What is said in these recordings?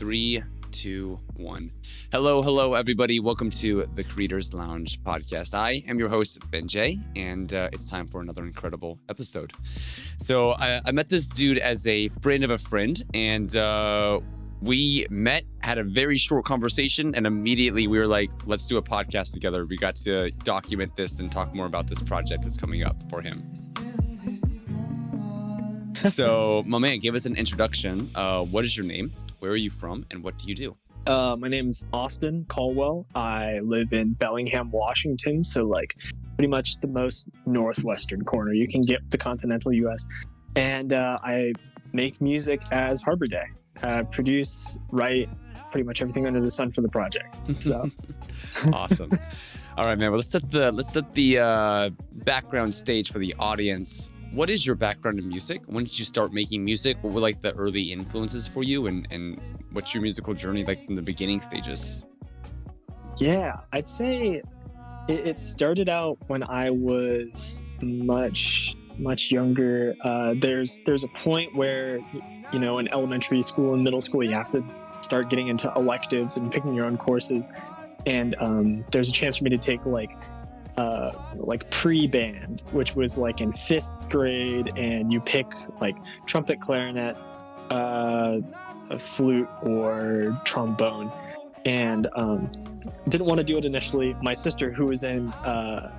Three, two, one. Hello, everybody. Welcome to the Creators Lounge podcast. I am your host, Ben Jaye, and it's time for another incredible episode. So I met this dude as a friend of a friend, and we met, had a very short conversation, and immediately we were like, let's do a podcast together. We got to document this and talk more about this project that's coming up for him. So, my man, give us an introduction. What is your name? Where are you from? And what do you do? My name's Austin Caldwell. I live in Bellingham, Washington. So like pretty much the most northwestern corner you can get the continental US. And I make music as Harbor Day. Produce, write, pretty much everything under the sun for the project. So Awesome. All right, man. Well, let's set the background stage for the audience. What is your background in music? When did you start making music? What were like the early influences for you, and what's your musical journey like from the beginning stages? yeah, I'd say it started out when I was much younger. There's a point where, you know, in elementary school and middle school, you have to start getting into electives and picking your own courses. And there's a chance for me to take like pre-band, which was like in 5th grade, and you pick like trumpet, clarinet, a flute, or trombone. And didn't want to do it initially. My sister, who was in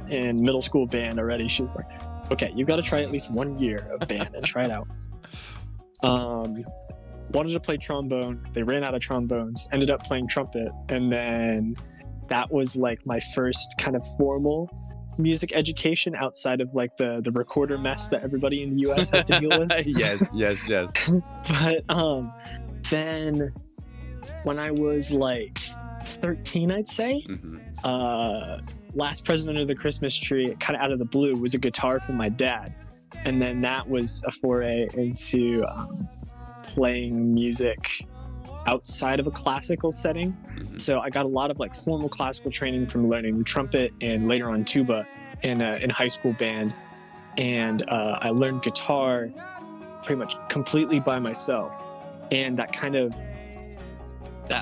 middle school band already, she was like, okay, you've got to try at least 1 year of band and try it out. Wanted to play trombone. They ran out of trombones, ended up playing trumpet. And then that was like my first kind of formal music education outside of like the recorder mess that everybody in the US has to deal with. Yes. But then when I was like 13, I'd say, last present under the Christmas tree, kind of out of the blue, was a guitar from my dad. And then that was a foray into playing music outside of a classical setting. So I got a lot of like formal classical training from learning trumpet and later on tuba in high school band. And I learned guitar pretty much completely by myself. And that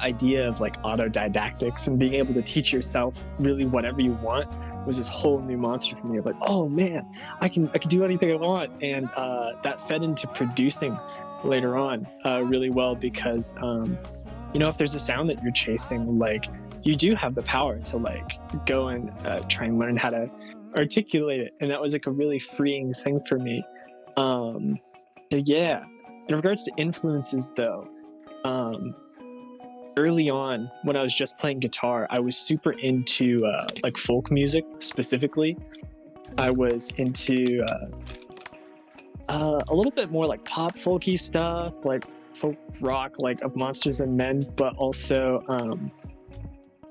idea of like autodidactics and being able to teach yourself really whatever you want was this whole new monster for me. Of like, oh man, I can do anything I want. And that fed into producing later on really well, because you know, if there's a sound that you're chasing, like you do have the power to like go and try and learn how to articulate it. And that was like a really freeing thing for me. So yeah, in regards to influences though, early on when I was just playing guitar, I was super into like folk music specifically. I was into a little bit more like pop folky stuff, like folk rock, like of Monsters and Men, but also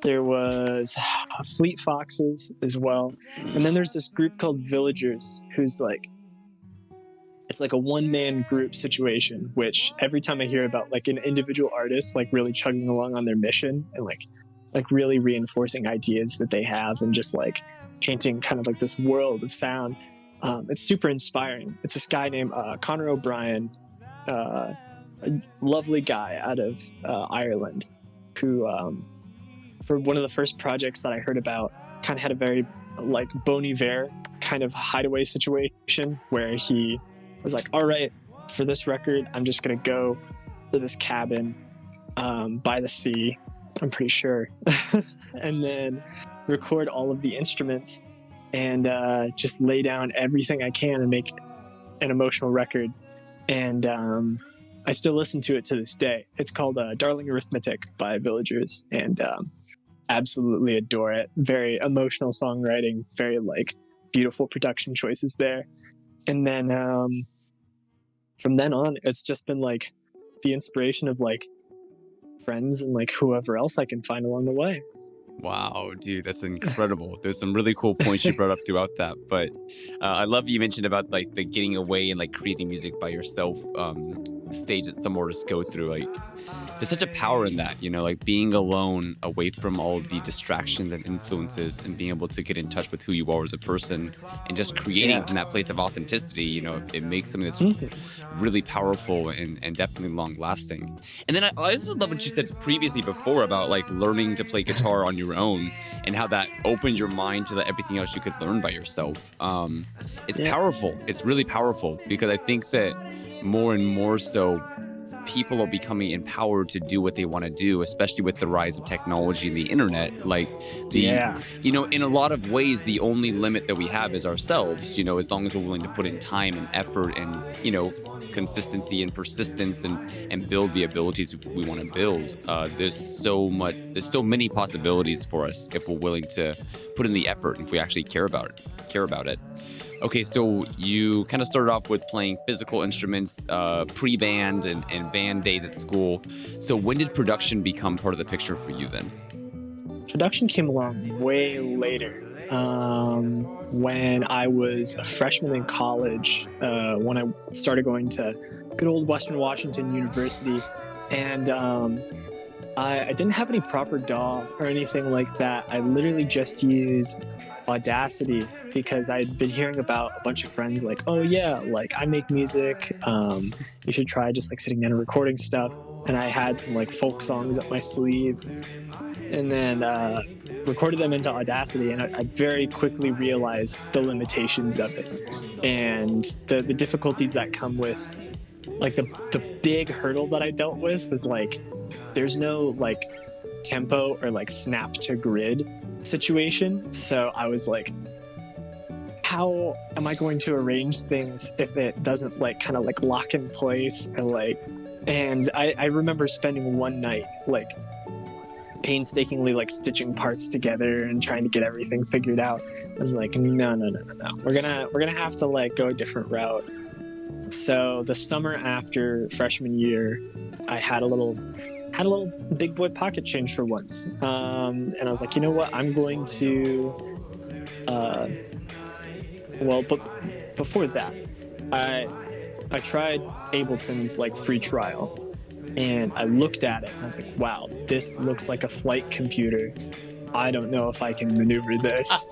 there was Fleet Foxes as well. And then there's this group called Villagers, who's like, it's like a one-man group situation, which every time I hear about like an individual artist like really chugging along on their mission and like really reinforcing ideas that they have and just like painting kind of like this world of sound, it's super inspiring. It's this guy named Connor O'Brien, a lovely guy out of Ireland, who for one of the first projects that I heard about kind of had a very like Bon Iver kind of hideaway situation where he was like, all right, for this record, I'm just going to go to this cabin by the sea, I'm pretty sure, and then record all of the instruments and just lay down everything I can and make an emotional record. And I still listen to it to this day. It's called Darling Arithmetic by Villagers, and absolutely adore it. Very emotional songwriting, very like beautiful production choices there. And then from then on, it's just been like the inspiration of like friends and like whoever else I can find along the way. Wow, dude, that's incredible. There's some really cool points you brought up throughout that. But I love you mentioned about like the getting away and like creating music by yourself. stage that some artists go through. Like, there's such a power in that, like being alone, away from all the distractions and influences, and being able to get in touch with who you are as a person, and just creating from that place of authenticity. It makes something that's really powerful and definitely long lasting. And then I also love what you said previously before about like learning to play guitar on your own, and how that opened your mind to everything else you could learn by yourself. It's powerful. It's really powerful, because I think that more and more so, people are becoming empowered to do what they want to do, especially with the rise of technology and the internet. Like in a lot of ways, the only limit that we have is ourselves, as long as we're willing to put in time and effort and, consistency and persistence and build the abilities we want to build. There's so many possibilities for us if we're willing to put in the effort, and if we actually care about it. Okay, so you kind of started off with playing physical instruments, pre-band and band days at school. So when did production become part of the picture for you then? Production came along way later. When I was a freshman in college, when I started going to good old Western Washington University, and I didn't have any proper DAW or anything like that. I literally just used Audacity, because I'd been hearing about a bunch of friends like, oh yeah, like I make music, you should try just like sitting down and recording stuff. And I had some like folk songs up my sleeve, and then recorded them into Audacity, and I very quickly realized the limitations of it and the difficulties that come with like the big hurdle that I dealt with was like there's no like tempo or like snap to grid situation. So I was like, how am I going to arrange things if it doesn't like kind of like lock in place? And I remember spending one night like painstakingly like stitching parts together and trying to get everything figured out. I was like, no. We're gonna have to like go a different route. So the summer after freshman year, I had a little big boy pocket change for once. And I was like, you know what? I'm going to, but before that, I tried Ableton's like free trial, and I looked at it and I was like, wow, this looks like a flight computer. I don't know if I can maneuver this.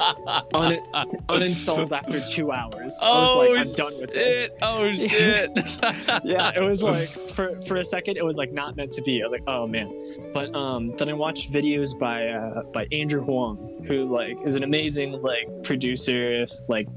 Uninstalled after 2 hours. I was like, I'm done with this. Oh shit. Yeah, it was like for a second it was like not meant to be. I was like, oh man. But then I watched videos by Andrew Huang, who like is an amazing like producer, like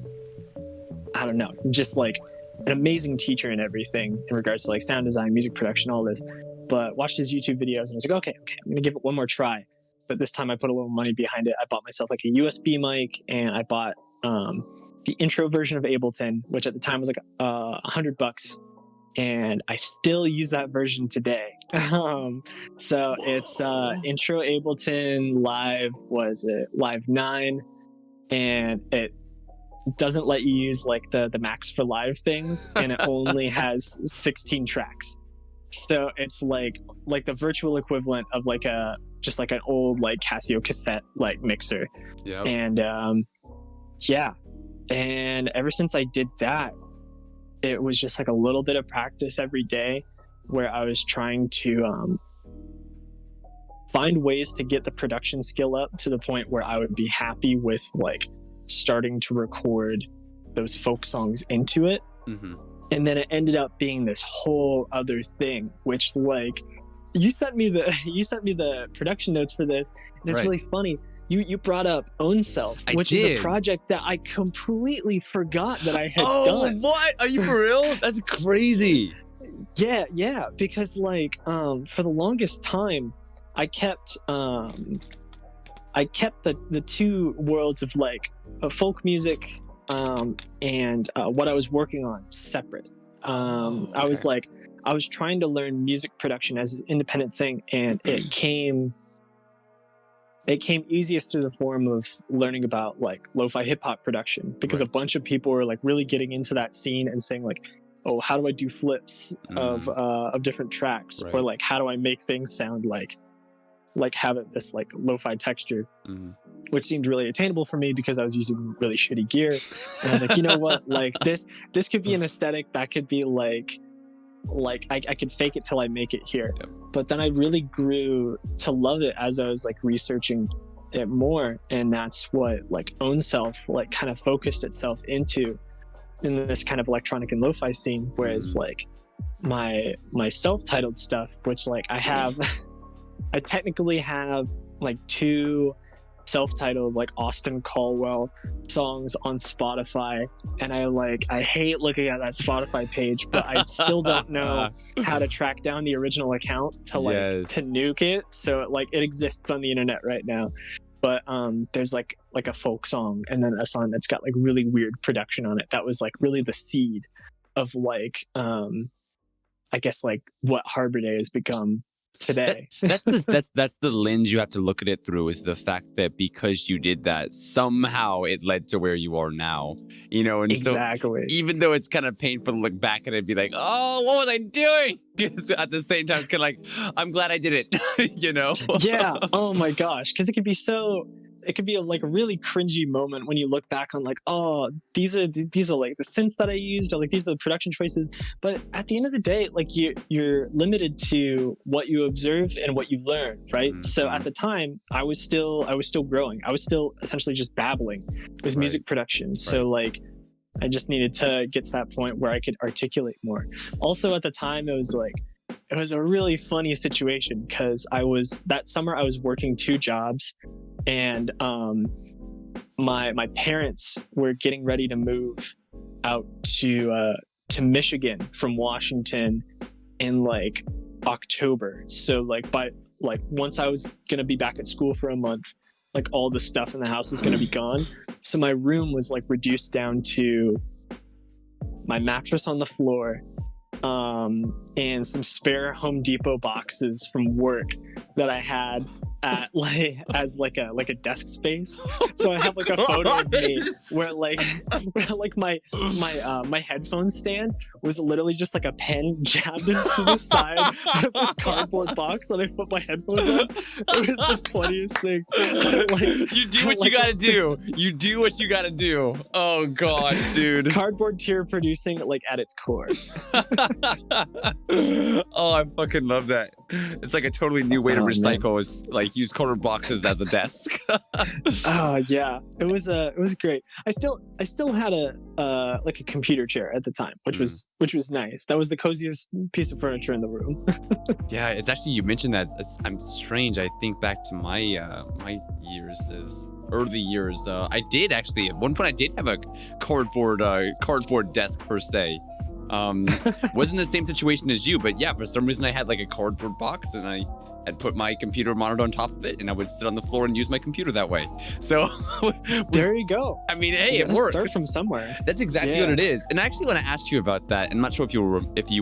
I don't know, just like an amazing teacher and everything in regards to like sound design, music production, all this. But watched his YouTube videos and I was like, okay, I'm gonna give it one more try. But this time I put a little money behind it. I bought myself like a USB mic, and I bought the intro version of Ableton, which at the time was like $100, and I still use that version today. So it's intro Ableton Live 9, and it doesn't let you use like the max for live things, and it only has 16 tracks. So it's like the virtual equivalent of like just like an old like Casio cassette like mixer. Yeah. And yeah. And ever since I did that, it was just like a little bit of practice every day where I was trying to find ways to get the production skill up to the point where I would be happy with like starting to record those folk songs into it. Mm-hmm. And then it ended up being this whole other thing, which like you sent me the production notes for this, and it's really funny. You brought up Own Self, which is a project that I completely forgot that I had done. Oh, what? Are you for real? That's crazy. Yeah, because like for the longest time I kept the two worlds of like folk music and what I was working on separate. I was trying to learn music production as an independent thing, and it came easiest through the form of learning about like lo-fi hip-hop production, because a bunch of people were like really getting into that scene and saying like, oh, how do I do flips of different tracks, or like how do I make things sound like have this like lo-fi texture, which seemed really attainable for me because I was using really shitty gear. And I was like, you know what, like this could be an aesthetic that could be like like I could fake it till I make it here. Yep. But then I really grew to love it as I was like researching it more, and that's what like Own Self like kind of focused itself into in this kind of electronic and lo-fi scene. Whereas like my self-titled stuff, which like I have I technically have like 2 self-titled like Austin Caldwell songs on Spotify, and I hate looking at that Spotify page, but I still don't know how to track down the original account to like to nuke it, so it exists on the internet right now. But there's like a folk song, and then a song that's got like really weird production on it that was like really the seed of like I guess like what Harbor Day has become today. That's the lens you have to look at it through, is the fact that because you did that, somehow it led to where you are now, you know. And exactly. So even though it's kind of painful to look back at it and be like, oh, what was I doing? Because at the same time, it's kind of like, I'm glad I did it, you know? Yeah. Oh my gosh. Because it could be like a really cringy moment when you look back on like, oh, these are like the synths that I used, or like these are the production choices. But at the end of the day, like you're limited to what you observe and what you learn, right? Mm-hmm. So at the time, I was still growing. I was still essentially just babbling with music production. Right. So like I just needed to get to that point where I could articulate more. Also at the time, it was a really funny situation because that summer I was working 2 jobs. And my parents were getting ready to move out to Michigan from Washington in like October. So like by like once I was gonna be back at school for a month, like all the stuff in the house was gonna be gone. So my room was like reduced down to my mattress on the floor, and some spare Home Depot boxes from work that I had at as a desk space. So I have like a photo of me where my headphone stand was literally just like a pen jabbed into the side of this cardboard box that I put my headphones on. It was the funniest thing. You do what you gotta do. You do what you gotta do. Oh god, dude. Cardboard tier producing like at its core. Oh, I fucking love that. It's like a totally new way to recycle, is like use cardboard boxes as a desk. Oh yeah, it was great. I still had a computer chair at the time, which was nice. That was the coziest piece of furniture in the room. Yeah, it's actually, you mentioned that. I'm strange. I think back to my early years. I did actually at one point I did have a cardboard desk per se. Wasn't the same situation as you, but yeah, for some reason I had like a cardboard box, and I had put my computer monitor on top of it, and I would sit on the floor and use my computer that way. So there you go. I mean, hey, it works. Start from somewhere. That's exactly what it is. And I actually want to ask you about that. I'm not sure if you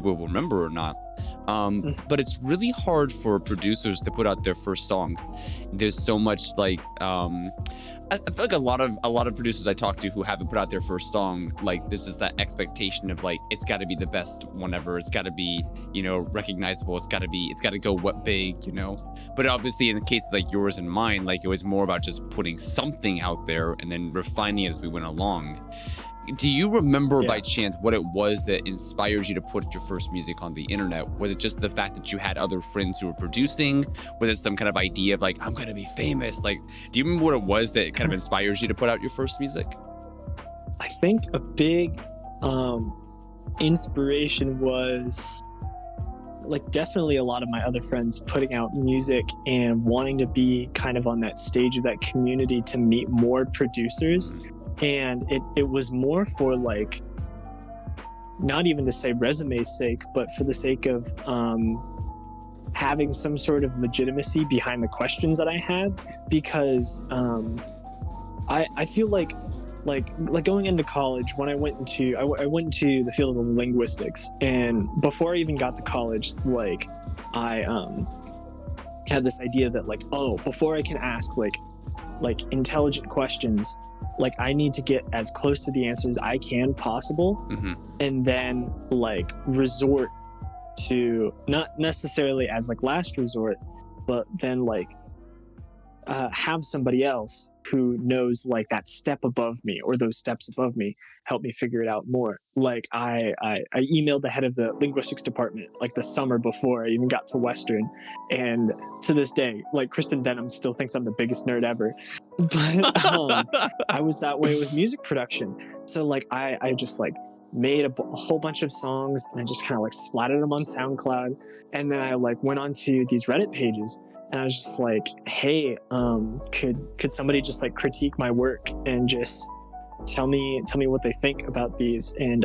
will remember or not. But it's really hard for producers to put out their first song. There's so much like I feel like a lot of producers I talk to who haven't put out their first song, like this is that expectation of like it's got to be the best one ever. It's got to be, you know, recognizable. It's got to go what big, you know. But obviously in cases like yours and mine, like it was more about just putting something out there and then refining it as we went along. Do you remember by chance what it was that inspired you to put your first music on the internet? Was it just the fact that you had other friends who were producing? Was it some kind of idea of like, I'm going to be famous? Like, do you remember what it was that kind of inspires you to put out your first music? I think a big inspiration was like definitely a lot of my other friends putting out music and wanting to be kind of on that stage of that community to meet more producers. And it was more for like, not even to say resume's sake, but for the sake of having some sort of legitimacy behind the questions that I had, because I feel like going into college, when I went into the field of linguistics, and before I even got to college, like I had this idea that like, oh, before I can ask like intelligent questions, like I need to get as close to the answers I can possible, and then like resort to, not necessarily as like last resort, but then like have somebody else who knows like that step above me or those steps above me help me figure it out more. Like I emailed the head of the linguistics department like the summer before I even got to Western, and to this day, like Kristen Denham still thinks I'm the biggest nerd ever. But I was that way with music production. So like I just like made a whole bunch of songs and I just kind of like splattered them on SoundCloud, and then I like went onto these Reddit pages and I was just like, hey, could somebody just like critique my work and just tell me what they think about these? And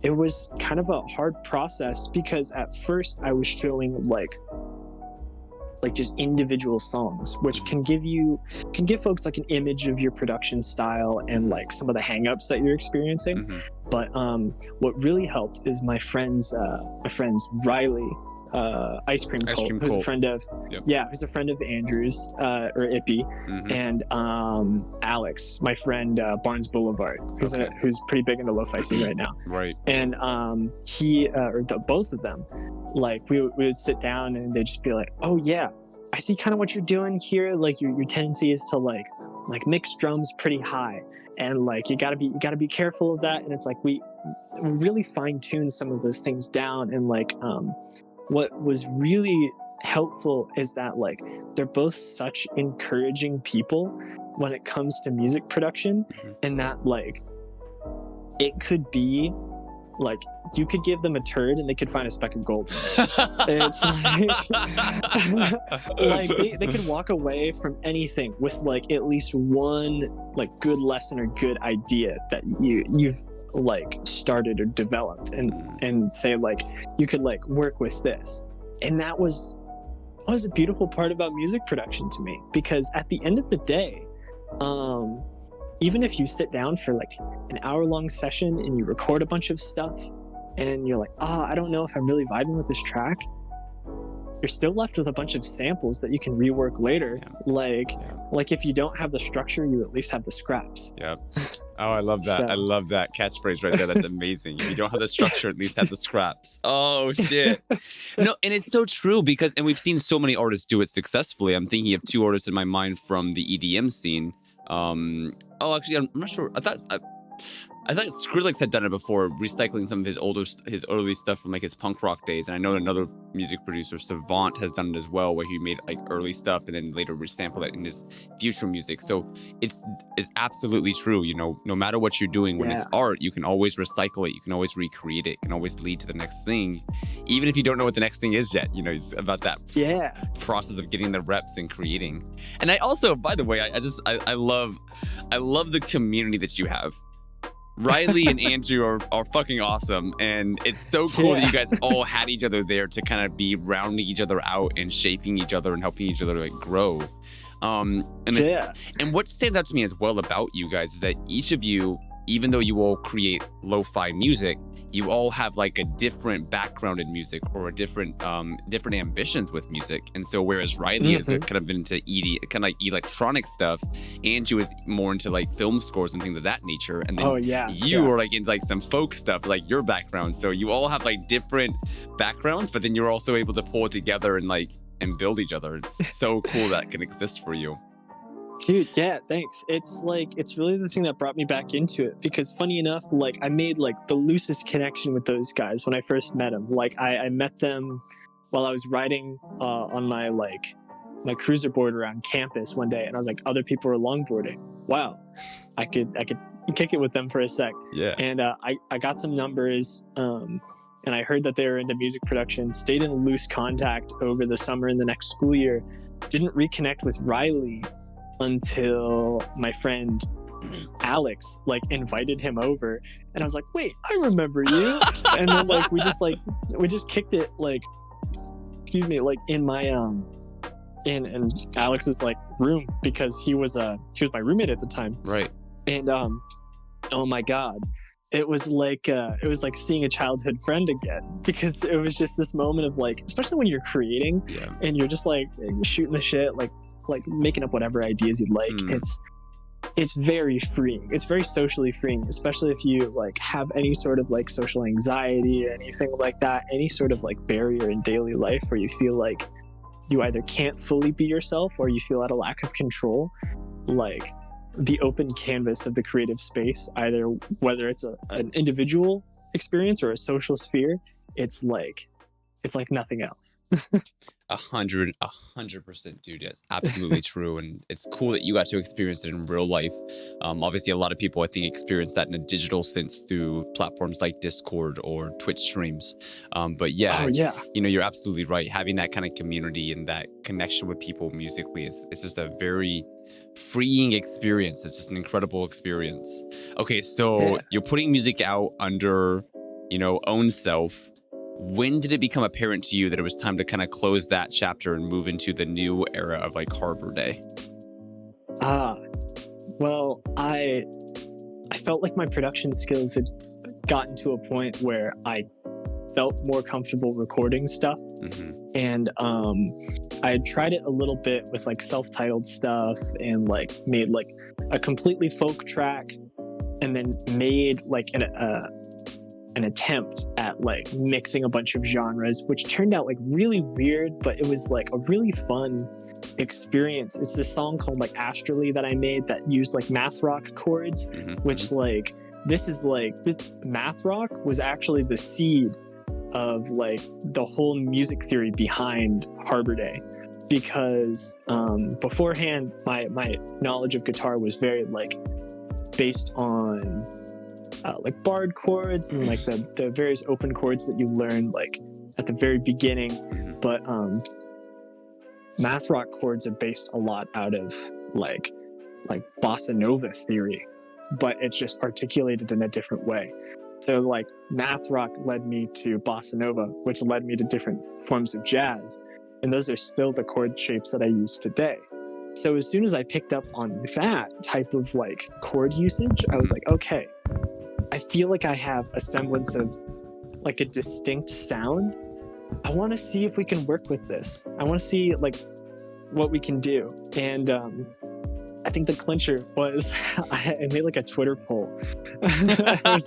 it was kind of a hard process because at first I was showing like just individual songs, which can give folks like an image of your production style and like some of the hangups that you're experiencing. Mm-hmm. But what really helped is my friends Riley, Ice Cream Cult, who's a friend of who's a friend of Andrew's or Ippy, mm-hmm. and Alex, my friend Barnes Boulevard, who's pretty big in the lo-fi scene right now. Right. And both of them, like we would sit down and they'd just be like, oh yeah, I see kind of what you're doing here. Like your tendency is to like mix drums pretty high, and like you gotta be careful of that. And it's like we really fine-tune some of those things down. And like what was really helpful is that like they're both such encouraging people when it comes to music production, mm-hmm. and that like it could be like you could give them a turd and they could find a speck of gold. It's like they could walk away from anything with like at least one like good lesson or good idea that you've like started or developed, and say like you could like work with this. And that was a beautiful part about music production to me, because at the end of the day, even if you sit down for like an hour-long session and you record a bunch of stuff and you're like, I don't know if I'm really vibing with this track, you're still left with a bunch of samples that you can rework later. Like if you don't have the structure, you at least have the scraps. Yeah. Oh, I love that. I love that catchphrase right there. That's amazing. If you don't have the structure, at least have the scraps. Oh shit. No, and it's so true because, and we've seen so many artists do it successfully. I'm thinking of two artists in my mind from the EDM scene. Actually, I'm not sure. I thought Skrillex had done it before, recycling some of his early stuff from like his punk rock days. And I know another music producer, Savant, has done it as well, where he made like early stuff and then later resampled it in his future music. So it's absolutely true. You know, no matter what you're doing, when it's art, you can always recycle it. You can always recreate it. It can always lead to the next thing, even if you don't know what the next thing is yet. You know, it's about that process of getting the reps and creating. And I also, by the way, I love the community that you have. Riley and Andrew are fucking awesome, and it's so cool that you guys all had each other there to kind of be rounding each other out and shaping each other and helping each other like grow. And what stands out to me as well about you guys is that each of you, even though you all create lo-fi music, you all have like a different background in music or a different ambitions with music. And so whereas Riley is kind of into kind of like electronic stuff, Andrew is more into like film scores and things of that nature. And then you are like into like some folk stuff, like your background. So you all have like different backgrounds, but then you're also able to pull it together and build each other. It's so cool that can exist for you. Dude, yeah, thanks. It's really the thing that brought me back into it, because funny enough, like I made like the loosest connection with those guys when I first met them. Like I met them while I was riding on my cruiser board around campus one day, and I was like, other people were longboarding. Wow, I could kick it with them for a sec. Yeah. And I got some numbers, and I heard that they were into music production. Stayed in loose contact over the summer and the next school year. Didn't reconnect with Riley until my friend Alex like invited him over, and I was like, wait, I remember you. And then like we just kicked it like in my in Alex's like room, because he was my roommate at the time, right? And oh my god, it was like seeing a childhood friend again, because it was just this moment of like, especially when you're creating and you're just like shooting the shit, like making up whatever ideas you'd like. It's very freeing. It's very socially freeing, especially if you like have any sort of like social anxiety or anything like that, any sort of like barrier in daily life where you feel like you either can't fully be yourself or you feel at a lack of control. like the open canvas of the creative space, either whether it's an individual experience or a social sphere. It's like nothing else. 100%, dude. That's absolutely true. And it's cool that you got to experience it in real life. Obviously, a lot of people, I think, experience that in a digital sense through platforms like Discord or Twitch streams. But yeah, Oh yeah. you're absolutely right. Having that kind of community and that connection with people musically it's just a very freeing experience. It's just an incredible experience. Okay, so Yeah. you're putting music out under, own self. When did it become apparent to you that it was time to kind of close that chapter and move into the new era of like Harbor Day? Well, I felt like my production skills had gotten to a point where I felt more comfortable recording stuff. Mm-hmm. And I had tried it a little bit with like self-titled stuff and like made like a completely folk track, and then made like an attempt at like mixing a bunch of genres, which turned out like really weird, but it was like a really fun experience. It's this song called like Astrally that I made that used like math rock chords, which like this math rock was actually the seed of like the whole music theory behind Harbor Day, because beforehand my knowledge of guitar was very like based on like barred chords and like the various open chords that you learn like at the very beginning. But math rock chords are based a lot out of like bossa nova theory, but it's just articulated in a different way. So like math rock led me to bossa nova, which led me to different forms of jazz, and those are still the chord shapes that I use today. So as soon as I picked up on that type of like chord usage, I was like, okay, I feel like I have a semblance of like a distinct sound. I want to see if we can work with this. I want to see like what we can do. And I think the clincher was I made like a Twitter poll. It was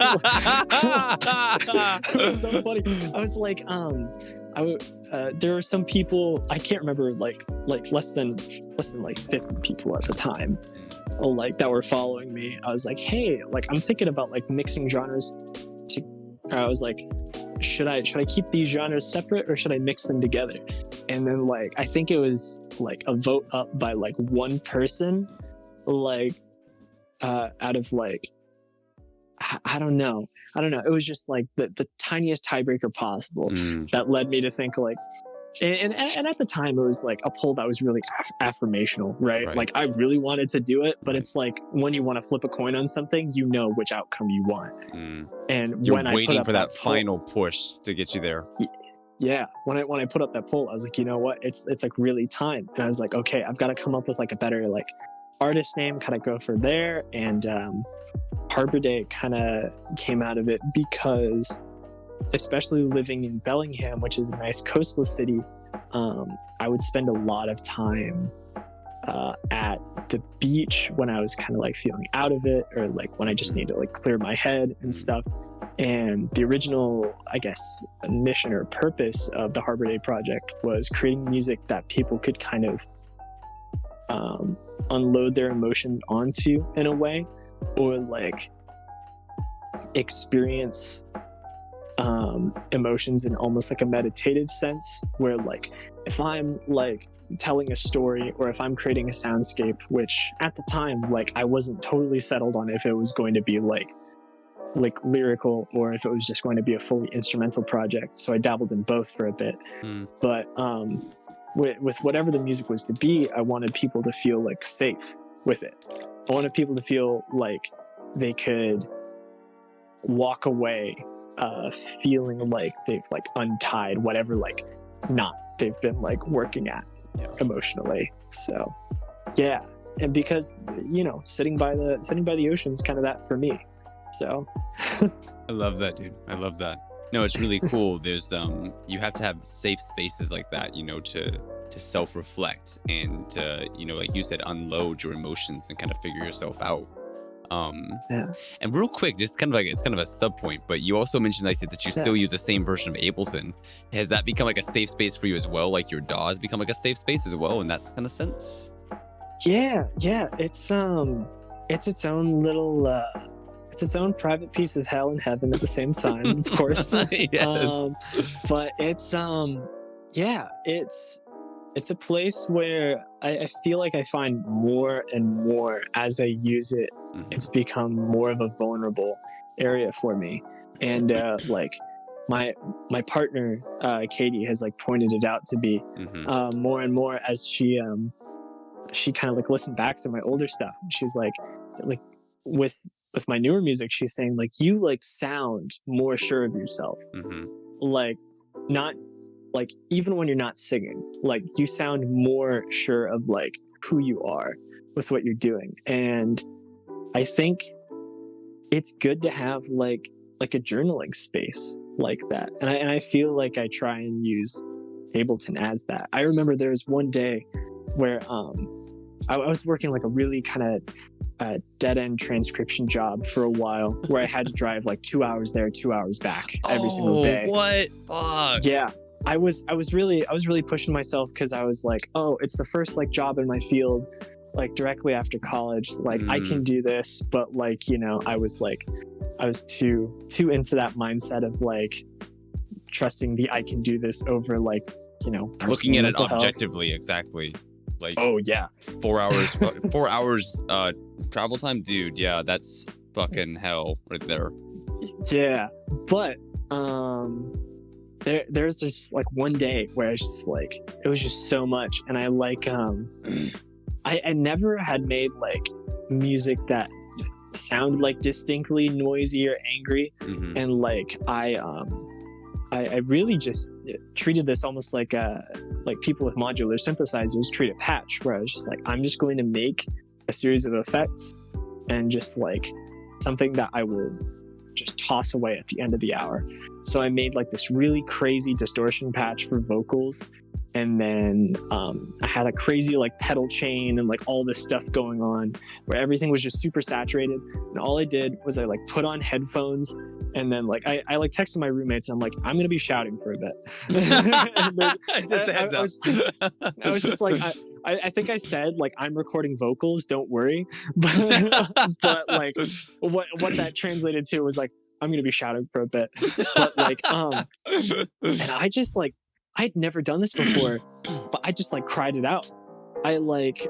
so funny. I was like, there were some people, I can't remember, like less than like 50 people at the time, like that were following me. I was like, hey, like I'm thinking about like mixing genres. I was like, should I keep these genres separate or should I mix them together? And then like I think it was like a vote up by like one person, like out of like I don't know. It was just like the tiniest tiebreaker possible that led me to think like, and at the time it was like a poll that was really affirmational, right? Like I really wanted to do it, but it's like when you want to flip a coin on something, you know which outcome you want. And you're when waiting I put up for that poll, final push to get you there. Yeah, when I put up that poll, I was like, you know what? It's like really time. I was like, okay, I've got to come up with like a better like artist name, kind of go for there. And Harbor Day kind of came out of it because, especially living in Bellingham, which is a nice coastal city, I would spend a lot of time at the beach when I was kind of like feeling out of it, or like when I just need to like clear my head and stuff. And the original, I guess, mission or purpose of the Harbor Day project was creating music that people could kind of unload their emotions onto in a way, or like experience emotions in almost like a meditative sense, where like if I'm like telling a story or if I'm creating a soundscape, which at the time like I wasn't totally settled on if it was going to be like lyrical or if it was just going to be a fully instrumental project, so I dabbled in both for a bit. But with whatever the music was to be, I wanted people to feel like safe with it. I wanted people to feel like they could walk away feeling like they've like untied whatever like knot they've been like working at emotionally. So yeah, and because sitting by the ocean is kind of that for me. So I love that, dude. I love that. No, it's really cool. There's you have to have safe spaces like that, to self-reflect and like you said, unload your emotions and kind of figure yourself out. And real quick, just it's kind of a sub point, but you also mentioned like that you still use the same version of Ableton. Has that become like a safe space for you as well? Like your DAW has become like a safe space as well in that kind of sense? Yeah. It's its own little it's its own private piece of hell and heaven at the same time, of course. Yes. But yeah, it's a place where I feel like I find more and more as I use it, it's become more of a vulnerable area for me. And like my my partner Katie has like pointed it out to be more and more as she kind of like listened back to my older stuff. She's like with my newer music, she's saying like you like sound more sure of yourself. Like not like even when you're not singing, like you sound more sure of like who you are with what you're doing. And I think it's good to have like a journaling space like that. And I feel like I try and use Ableton as that. I remember there was one day where I was working like a really kind of dead end transcription job for a while where I had to drive like 2 hours there, 2 hours back every single day. What? Fuck. Yeah. I was really pushing myself because I was like, oh, it's the first like job in my field, like directly after college. Like I can do this, but like, you know, I was too into that mindset of like trusting the I can do this over like, you know, looking at it health. Objectively, exactly. Like, oh yeah, 4 hours 4 hours travel time, dude. Yeah, that's fucking hell right there. Yeah, but there's just like one day where it's just like it was just so much, and I like I never had made like music that sounded like distinctly noisy or angry, and like I really just treated this almost like people with modular synthesizers treat a patch, where I was just like, I'm just going to make a series of effects and just like something that I will just toss away at the end of the hour. So I made like this really crazy distortion patch for vocals, and then I had a crazy like pedal chain and like all this stuff going on where everything was just super saturated. And all I did was I like put on headphones, and then like I like texted my roommates. I'm like, I'm gonna be shouting for a bit. Just a heads up. I was just like, I think I said like, I'm recording vocals, don't worry. But like what that translated to was like, I'm gonna be shouting for a bit. But like and I just like, I'd never done this before, but I just like cried it out. I like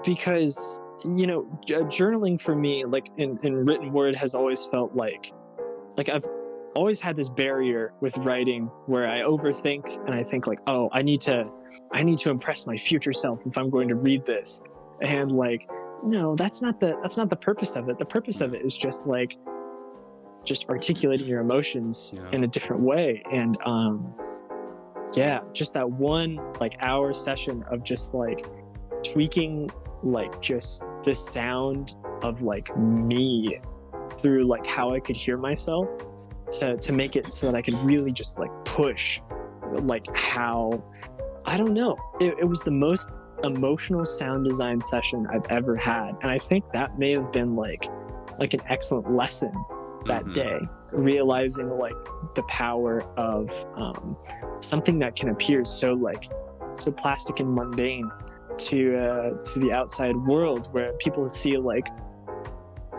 because you know, journaling for me, like in written word, has always felt like I've always had this barrier with writing where I overthink and I think like, oh, I need to impress my future self if I'm going to read this. And like, no, that's not the purpose of it. The purpose of it is just like just articulating your emotions in a different way. And yeah, just that one like hour session of just like tweaking like just the sound of like me through like how I could hear myself to make it so that I could really just like push like how, I don't know, it was the most emotional sound design session I've ever had. And I think that may have been like an excellent lesson that day, realizing like the power of something that can appear so plastic and mundane to the outside world, where people see like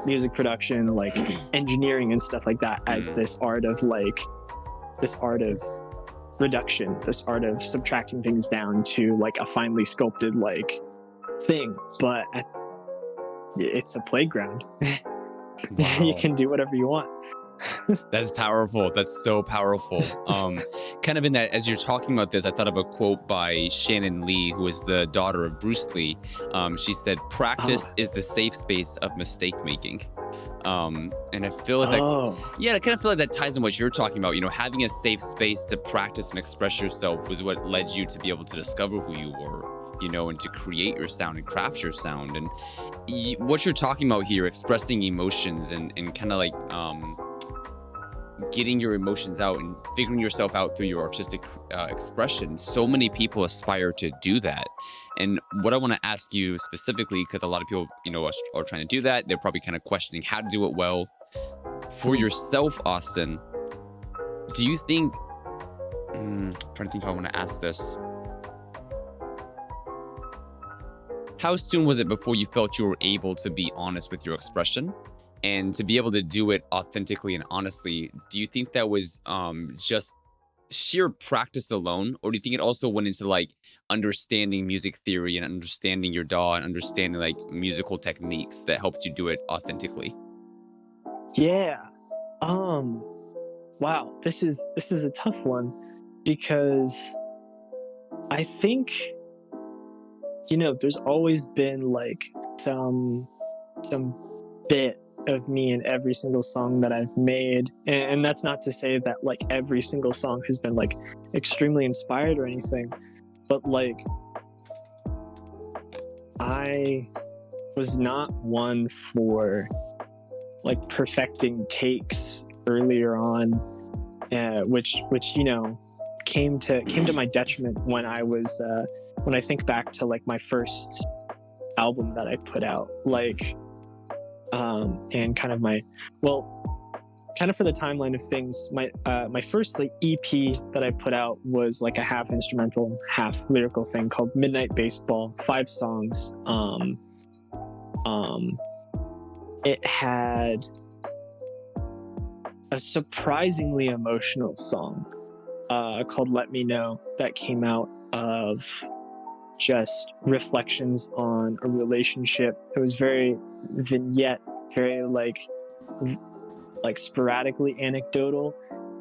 music production, like engineering and stuff like that, as this art of reduction, this art of subtracting things down to like a finely sculpted like thing. But it's a playground. Wow. You can do whatever you want. That's powerful. That's so powerful. Kind of in that, as you're talking about this, I thought of a quote by Shannon Lee, who is the daughter of Bruce Lee. She said, "Practice is the safe space of mistake making." And I feel like I kind of feel like that ties in what you're talking about. You know, having a safe space to practice and express yourself was what led you to be able to discover who you were, you know, and to create your sound and craft your sound. And what you're talking about here, expressing emotions and kind of like getting your emotions out and figuring yourself out through your artistic expression. So many people aspire to do that. And what I want to ask you specifically, because a lot of people, you know, are trying to do that. They're probably kind of questioning how to do it well. For yourself, Austin, do you think, I'm trying to think how I want to ask this. how soon was it before you felt you were able to be honest with your expression and to be able to do it authentically and honestly? Do you think that was just sheer practice alone, or do you think it also went into like understanding music theory and understanding your DAW and understanding like musical techniques that helped you do it authentically? Yeah. Wow, this is a tough one because I think, there's always been like some bit of me in every single song that I've made. And that's not to say that like every single song has been like extremely inspired or anything, but like I was not one for like perfecting takes earlier on, which came to my detriment when I think back to like my first album that I put out, like and kind of for the timeline of things, my first like EP that I put out was like a half instrumental, half lyrical thing called Midnight Baseball, 5 songs. It had a surprisingly emotional song called Let Me Know that came out of just reflections on a relationship. It was very vignette, very like sporadically anecdotal,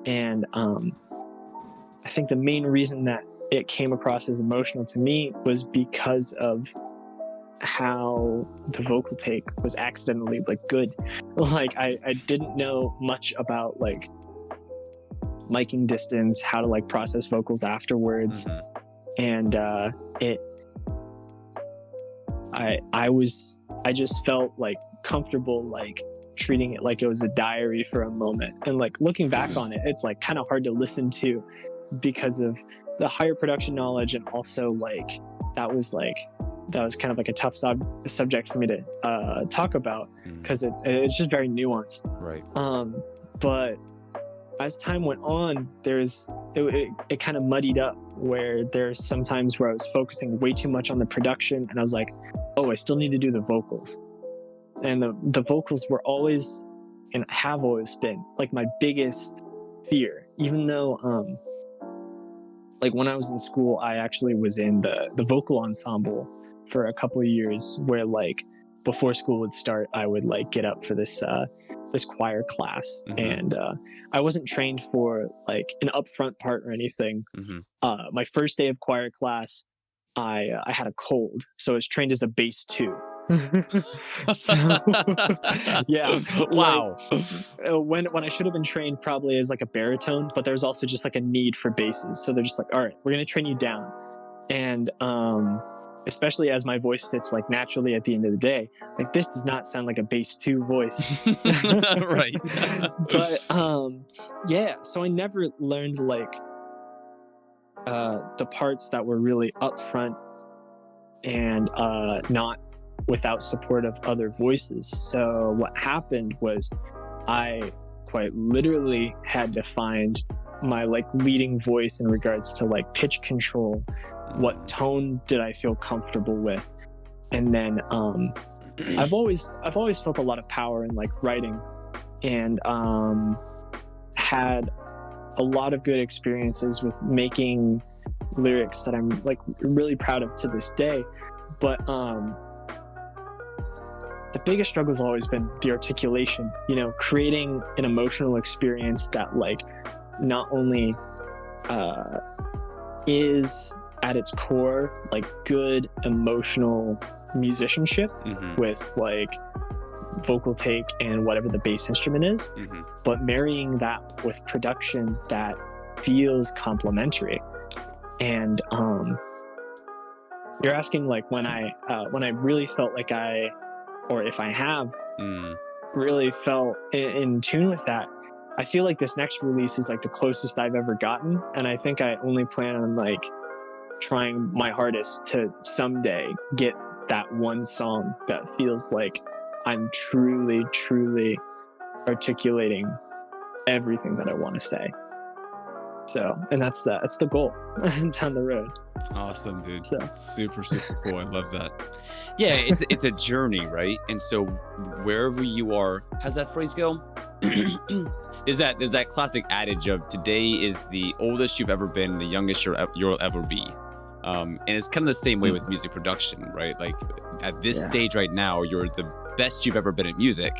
and I think the main reason that it came across as emotional to me was because of how the vocal take was accidentally like good. Like I didn't know much about like miking distance, how to like process vocals afterwards, and I just felt like comfortable like treating it like it was a diary for a moment. And like looking back on it, it's like kind of hard to listen to because of the higher production knowledge, and also like that was kind of like a tough subject for me to talk about because it's just very nuanced. Right. But as time went on, it kind of muddied up, where there's some times where I was focusing way too much on the production, and I was like, oh, I still need to do the vocals. And the vocals were always, and have always been, like my biggest fear. Even though, like when I was in school, I actually was in the vocal ensemble for a couple of years, where like before school would start, I would like get up for this choir class, and I wasn't trained for like an upfront part or anything. My first day of choir class, I had a cold, so I was trained as a bass 2. So yeah, Wow. Like, when I should have been trained probably as like a baritone, but there's also just like a need for basses, so they're just like, all right, we're gonna train you down. And especially as my voice sits like naturally at the end of the day, like this does not sound like a bass 2 voice. Right. But yeah, so I never learned like the parts that were really upfront and not without support of other voices. So what happened was I quite literally had to find my like leading voice in regards to like pitch control. What tone did I feel comfortable with? And then I've always felt a lot of power in like writing, and had a lot of good experiences with making lyrics that I'm like really proud of to this day. But the biggest struggle has always been the articulation, creating an emotional experience that like not only is at its core like good emotional musicianship with like vocal take and whatever the bass instrument is, but marrying that with production that feels complementary. And you're asking like when I really felt like or if I have really felt in tune with that. I feel like this next release is like the closest I've ever gotten, and I think I only plan on like trying my hardest to someday get that one song that feels like I'm truly articulating everything that I want to say. So, and that's the goal down the road. Awesome, dude. So Super, super cool. I love that. Yeah, it's a journey, right? And so wherever you are, how's that phrase go? There's that classic adage of today is the oldest you've ever been, the youngest you'll ever be. And it's kind of the same way with music production, right? Like at this stage right now, you're the best you've ever been at music,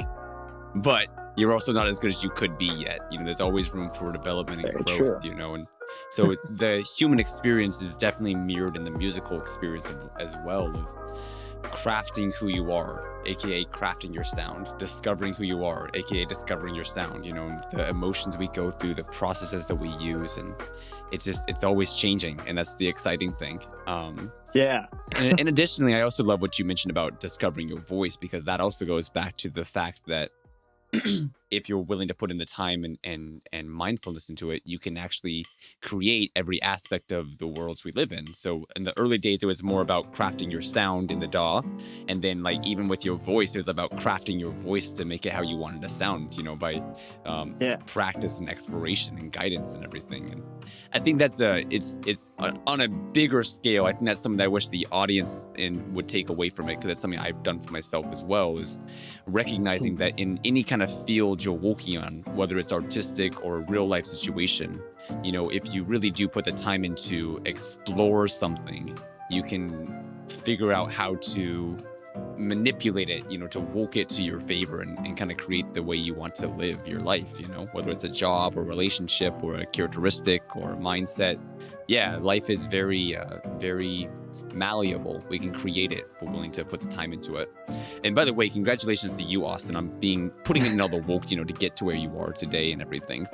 but you're also not as good as you could be yet. You know, there's always room for development and very growth, true. you know, and so the human experience is definitely mirrored in the musical experience as well, of crafting who you are, aka crafting your sound, discovering who you are, aka discovering your sound, you know, the emotions we go through, the processes that we use, and it's always changing, and that's the exciting thing. Yeah. And additionally, I also love what you mentioned about discovering your voice, because that also goes back to the fact that if you're willing to put in the time and mindfulness into it, you can actually create every aspect of the worlds we live in. So in the early days, it was more about crafting your sound in the DAW. And then like even with your voice, it was about crafting your voice to make it how you wanted to sound, you know, by practice and exploration and guidance and everything. And I think that's on a bigger scale. I think that's something that I wish the audience would take away from it, because that's something I've done for myself as well, is recognizing that in any kind of field you're working on, whether it's artistic or a real life situation, you know, if you really do put the time in to explore something, you can figure out how to manipulate it, you know, to work it to your favor and kind of create the way you want to live your life, you know, whether it's a job or relationship or a characteristic or a mindset. Yeah, life is very, very malleable. We can create it if we're willing to put the time into it. And by the way, congratulations to you, Austin, on putting in all the work, you know, to get to where you are today and everything.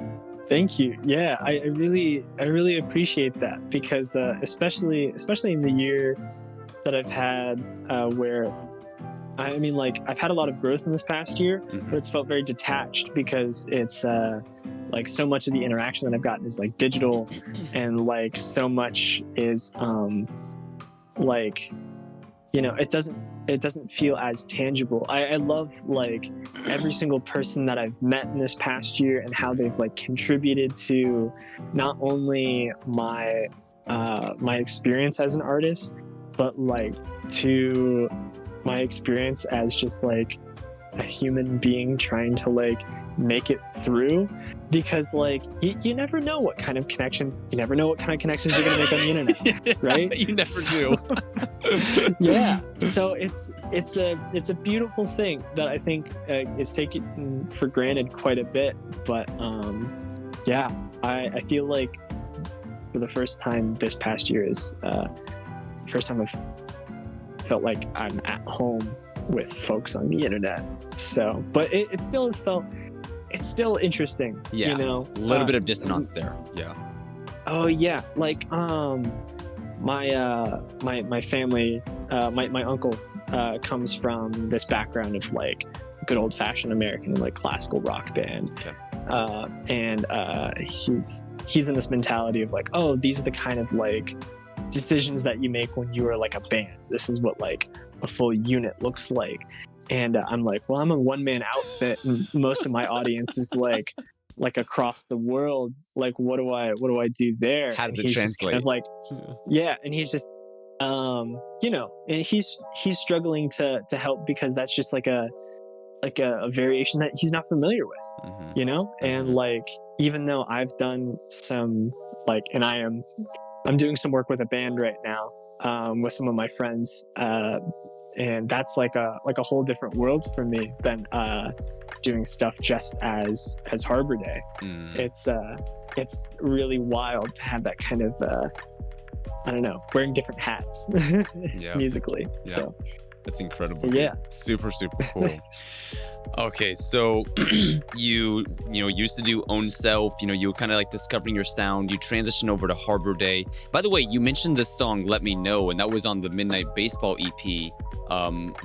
Thank you. Yeah, I really appreciate that, because especially in the year that I've had, where I mean, like, I've had a lot of growth in this past year, but it's felt very detached, because it's like so much of the interaction that I've gotten is like digital, and like so much is like, you know, it doesn't feel as tangible. I love like every single person that I've met in this past year, and how they've like contributed to not only my experience as an artist, but like to my experience as just like a human being trying to like make it through. Because like you never know what kind of connections you're gonna make on the internet, right? You never do. Yeah, so it's a beautiful thing that I think is taken for granted quite a bit. But yeah, I feel like for the first time this past year is first time I've felt like I'm at home with folks on the internet. So, but it still has felt, it's still interesting. Yeah, you know, a little bit of dissonance there. Yeah. Oh yeah, like my family, my uncle comes from this background of like good old fashioned American like classical rock band. Okay. And he's in this mentality of like, oh, these are the kind of like decisions that you make when you are like a band. This is what like a full unit looks like. And I'm like, well, I'm a one-man outfit, and most of my audience is like across the world. Like, what do I do there? How does and it he's just translate? kind of like, yeah, and he's just, you know, and he's struggling to help, because that's just like a variation that he's not familiar with, you know. And like, even though I've done some like, and I'm doing some work with a band right now, with some of my friends, and that's like a whole different world for me than doing stuff just as Harbor Day. It's really wild to have that kind of I don't know, wearing different hats musically. Yeah. So that's incredible. Yeah. Super, super cool. Okay, so you used to do Own Self, you know, you were kind of like discovering your sound, you transitioned over to Harbor Day. By the way, you mentioned the song Let Me Know, and that was on the Midnight Baseball EP.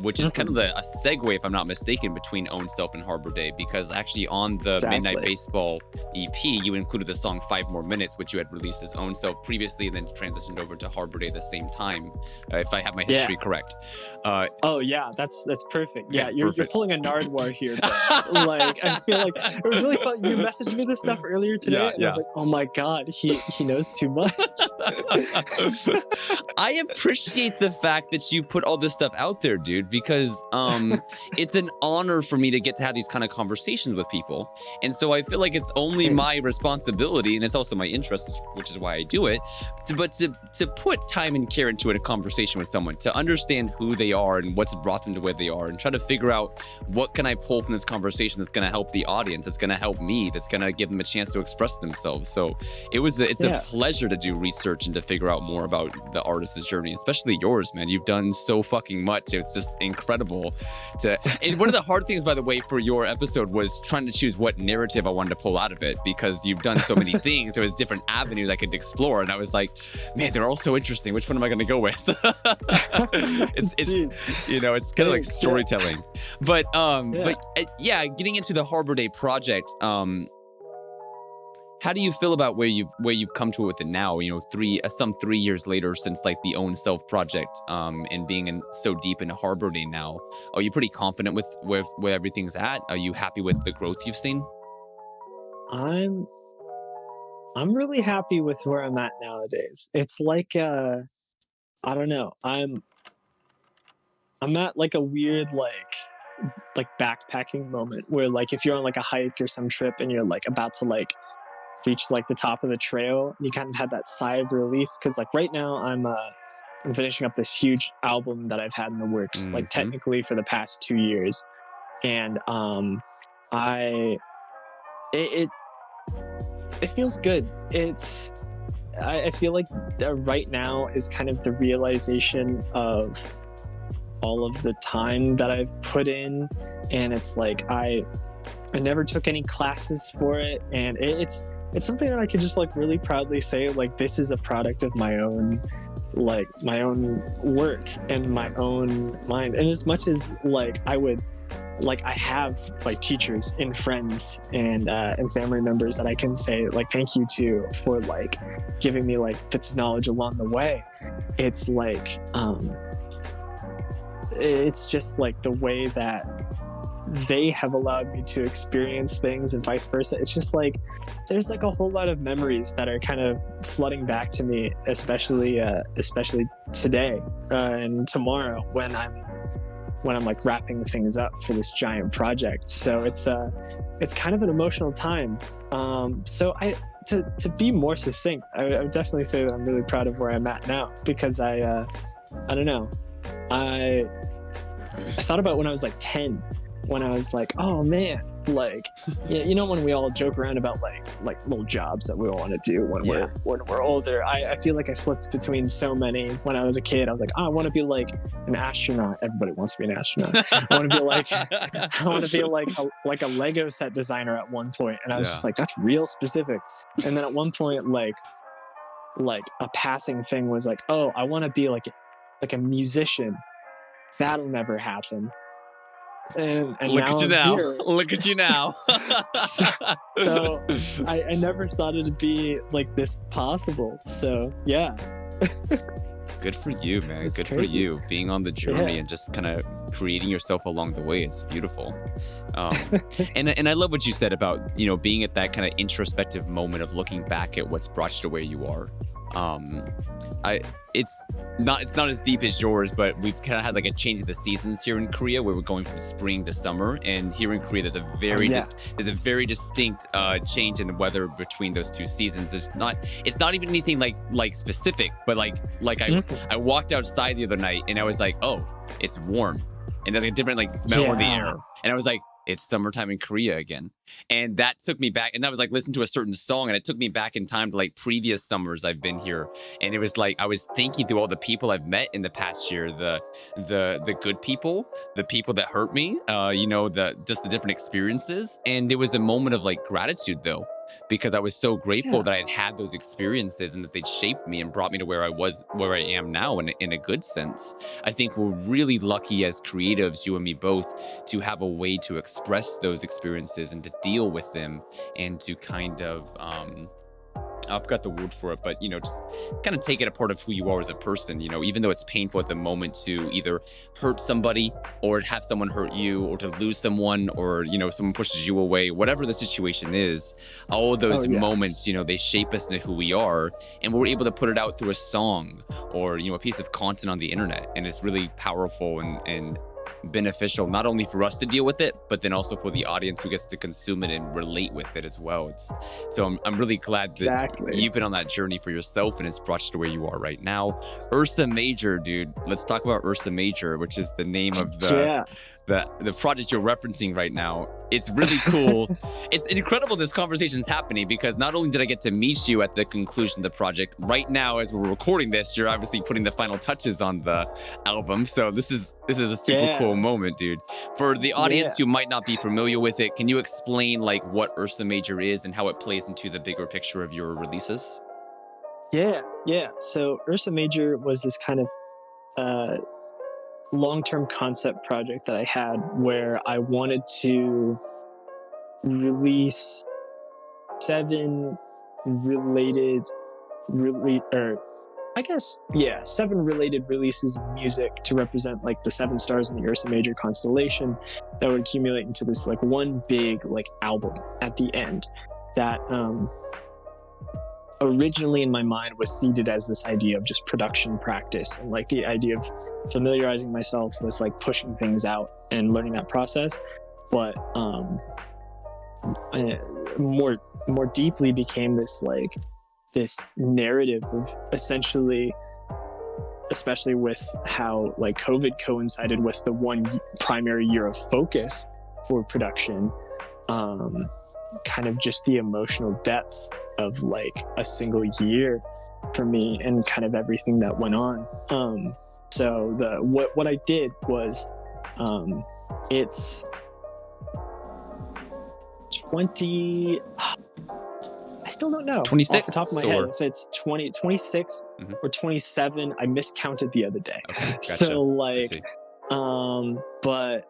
which is kind of a segue, if I'm not mistaken, between Own Self and Harbor Day, because actually on the Midnight Baseball EP, you included the song 5 More Minutes, which you had released as Own Self previously, and then transitioned over to Harbor Day at the same time, if I have my history correct. Oh yeah, that's perfect. Yeah, you're perfect. pulling a Nardwuar here, but like I feel like it was really fun. You messaged me this stuff earlier today, and I was like, oh my god, he knows too much. I appreciate the fact that you put all this stuff out there, dude, because it's an honor for me to get to have these kind of conversations with people. And so I feel like it's only my responsibility, and it's also my interest, which is why I do it, to put time and care into a conversation with someone, to understand who they are and what's brought them to where they are, and try to figure out what can I pull from this conversation that's going to help the audience, that's going to help me, that's going to give them a chance to express themselves. So it's a pleasure to do research and to figure out more about the artist's journey, especially yours, man. You've done so fucking much. It's just incredible and one of the hard things, by the way, for your episode was trying to choose what narrative I wanted to pull out of it, because you've done so many things. There was different avenues I could explore, and I was like, man, they're all so interesting. Which one am I going to go with? it's you know, it's kind of like storytelling. But getting into the Harbor Day project, how do you feel about where you've come to with it now? You know, some 3 years later since like the Own Self project, and being so deep into Harbor Day now, are you pretty confident with where everything's at? Are you happy with the growth you've seen? I'm really happy with where I'm at nowadays. It's like I don't know. I'm at like a weird like backpacking moment where, like, if you're on like a hike or some trip and you're like about to like reach like the top of the trail, you kind of had that sigh of relief, because like right now I'm finishing up this huge album that I've had in the works, like technically for the past 2 years, and it feels good. I feel like right now is kind of the realization of all of the time that I've put in, and it's like I never took any classes for it, and it's something that I could just like really proudly say, like, this is a product of my own work and my own mind. And as much as like I have like teachers and friends and family members that I can say like thank you to for like giving me like bits of knowledge along the way, it's like it's just like the way that they have allowed me to experience things and vice versa. It's just like there's like a whole lot of memories that are kind of flooding back to me, especially today and tomorrow when I'm like wrapping things up for this giant project. So it's kind of an emotional time. So to be more succinct, I would definitely say that I'm really proud of where I'm at now, because I don't know, I thought about when I was like 10, when I was like, oh man, like, you know, when we all joke around about like little jobs that we all want to do when we're older. I feel like I flipped between so many. When I was a kid, I was like, oh, I want to be like an astronaut. Everybody wants to be an astronaut. I want to be like a Lego set designer at one point, and I was just like, that's real specific. And then at one point, like a passing thing was like, oh, I want to be like a musician. That'll never happen. And look now at you I'm now. here. Look at you now. So I never thought it'd be like this possible. So yeah. Good for you, man. It's good crazy. For you being on the journey and just kind of creating yourself along the way. It's beautiful. And I love what you said about, you know, being at that kind of introspective moment of looking back at what's brought you to where you are. It's not as deep as yours, but we've kind of had like a change of the seasons here in Korea, where we're going from spring to summer. And here in Korea, there's a very distinct change in the weather between those two seasons. It's not even anything like specific, but I walked outside the other night and I was like, oh, it's warm, and there's a different like smell in the air, and I was like, it's summertime in Korea again. And that took me back, and that was like listening to a certain song, and it took me back in time to like previous summers I've been here. And it was like I was thinking through all the people I've met in the past year, the good people, the people that hurt me, you know, just the different experiences. And it was a moment of like gratitude though. because I was so grateful Yeah. that I'd had those experiences and that they'd shaped me and brought me to where I am now in a good sense. I think we're really lucky as creatives, you and me both, to have a way to express those experiences and to deal with them and to kind of I forgot the word for it, but just kind of take it a part of who you are as a person. Even though it's painful at the moment to either hurt somebody or have someone hurt you or to lose someone or someone pushes you away, whatever the situation is, all of Oh those yeah. moments, they shape us into who we are, and we're able to put it out through a song or a piece of content on the internet, and it's really powerful and beneficial not only for us to deal with it, but then also for the audience who gets to consume it and relate with it as well. I'm really glad that Exactly. you've been on that journey for yourself and it's brought you to where you are right now. Ursa Major, dude. Let's talk about Ursa Major, which is the name of Yeah. the project you're referencing right now. It's really cool. It's incredible this conversation's happening because not only did I get to meet you at the conclusion of the project, right now as we're recording this, you're obviously putting the final touches on the album. So this is a super cool Yeah. moment, dude. For the Yeah. audience who might not be familiar with it, can you explain like what Ursa Major is and how it plays into the bigger picture of your releases? Yeah. Yeah. So Ursa Major was this kind of uh, long-term concept project that I had where I wanted to release seven related, or I guess, yeah, seven related releases of music to represent like the seven stars in the Ursa Major constellation that would accumulate into this like one big like album at the end that originally in my mind was seeded as this idea of just production practice and like the idea of familiarizing myself with like pushing things out and learning that process. But more deeply became this like this narrative of essentially, especially with how like COVID coincided with the one primary year of focus for production, kind of just the emotional depth of like a single year for me and kind of everything that went on. So what I did was, it's 20. I still don't know 26 off the top of my head if it's 20, 26 Mhm. or 27. I miscounted the other day. Okay, gotcha. So I like, see. but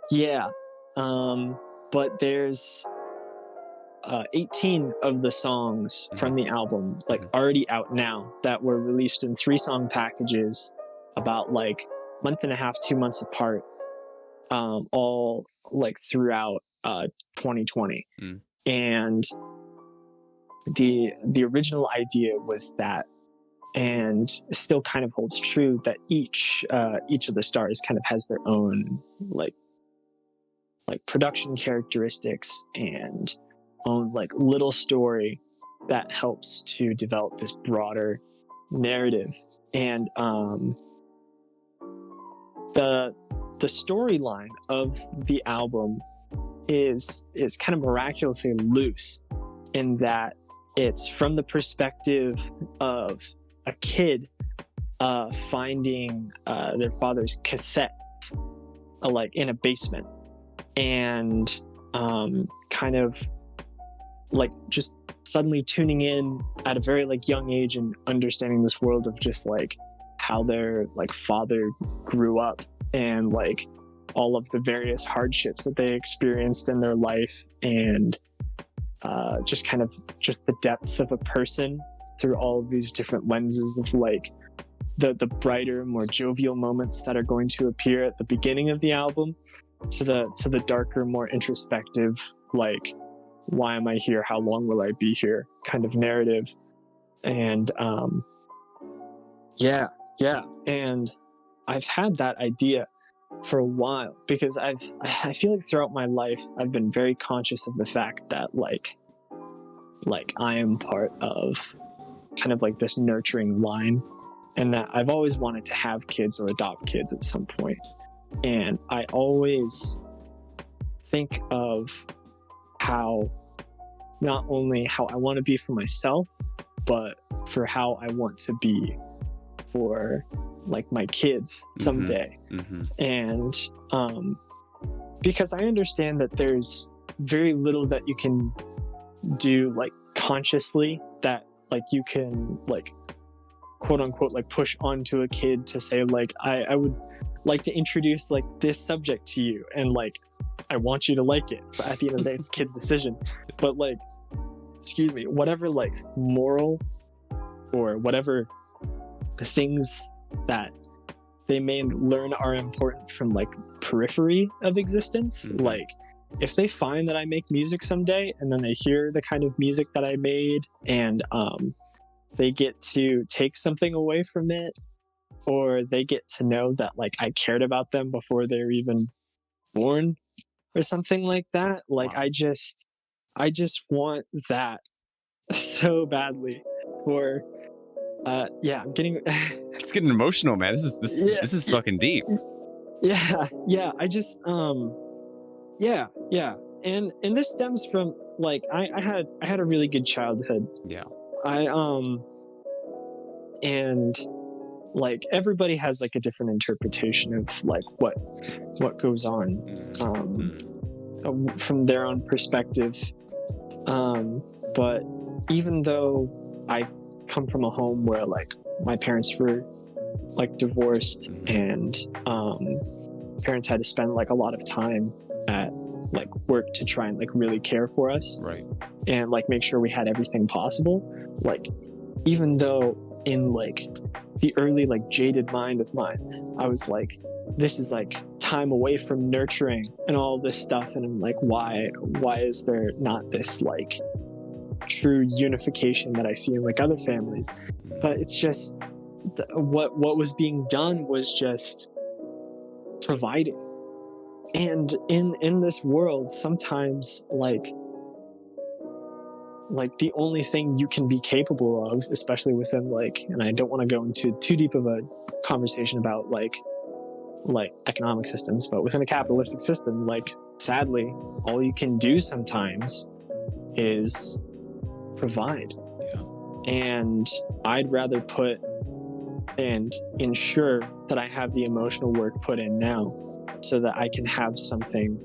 yeah, but there's 18 of the songs from the album like Mhm. already out now that were released in 3-song packages about like month and a half, 2 months apart, all like throughout 2020. Mm. And the original idea was that, and still kind of holds true, that each of the stars kind of has their own like production characteristics and own like little story that helps to develop this broader narrative. And the storyline of the album is kind of miraculously loose in that it's from the perspective of a kid finding their father's cassette like in a basement, and kind of like just suddenly tuning in at a very like young age and understanding this world of just like how their like father grew up and like all of the various hardships that they experienced in their life, and just kind of just the depth of a person through all of these different lenses of like the brighter, more jovial moments that are going to appear at the beginning of the album to the darker, more introspective, like, why am I here? How long will I be here? Kind of narrative. And yeah. And I've had that idea for a while because I feel like throughout my life I've been very conscious of the fact that like I am part of kind of like this nurturing line, and that I've always wanted to have kids or adopt kids at some point. And I always think of how not only how I want to be for myself, but for how I want to be for like my kids someday. Mm-hmm. And because I understand that there's very little that you can do like consciously that like you can like quote unquote like push onto a kid to say like I would like to introduce like this subject to you and like I want you to like it, but at the end of the day it's the kid's decision. But like, excuse me, whatever like moral or whatever the things that they may learn are important from like periphery of existence, like if they find that I make music someday and then they hear the kind of music that I made and they get to take something away from it, or they get to know that like I cared about them before they were even born or something like that, like Wow. I just want that so badly for I'm getting It's getting emotional, man. This is fucking deep. yeah I just yeah and this stems from like I had a really good childhood. Yeah. I and like everybody has like a different interpretation of like what goes on from their own perspective, but even though I come from a home where like my parents were like divorced and parents had to spend like a lot of time at like work to try and like really care for us, right, and like make sure we had everything possible, like even though in like the early like jaded mind of mine I was like, this is like time away from nurturing and all this stuff, and I'm like, why is there not this like true unification that I see in like other families? But it's just what was being done was just providing. And in this world sometimes like the only thing you can be capable of, especially within like, and I don't want to go into too deep of a conversation about like economic systems, but within a capitalistic system, like sadly all you can do sometimes is provide. And I'd rather put and ensure that I have the emotional work put in now so that I can have something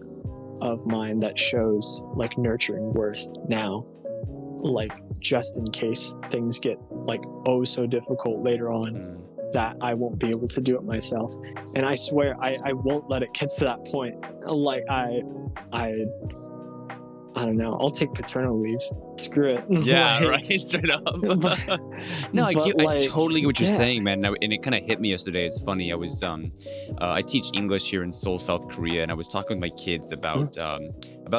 of mine that shows like nurturing worth now, like just in case things get like oh so difficult later on that I won't be able to do it myself. And I swear I won't let it get to that point. Like I don't know, I'll take paternal leave. Screw it. Yeah, like, right. Straight up. No, I totally get what you're saying, man. And it kind of hit me yesterday. It's funny. I was I teach English here in Seoul, South Korea, and I was talking with my kids about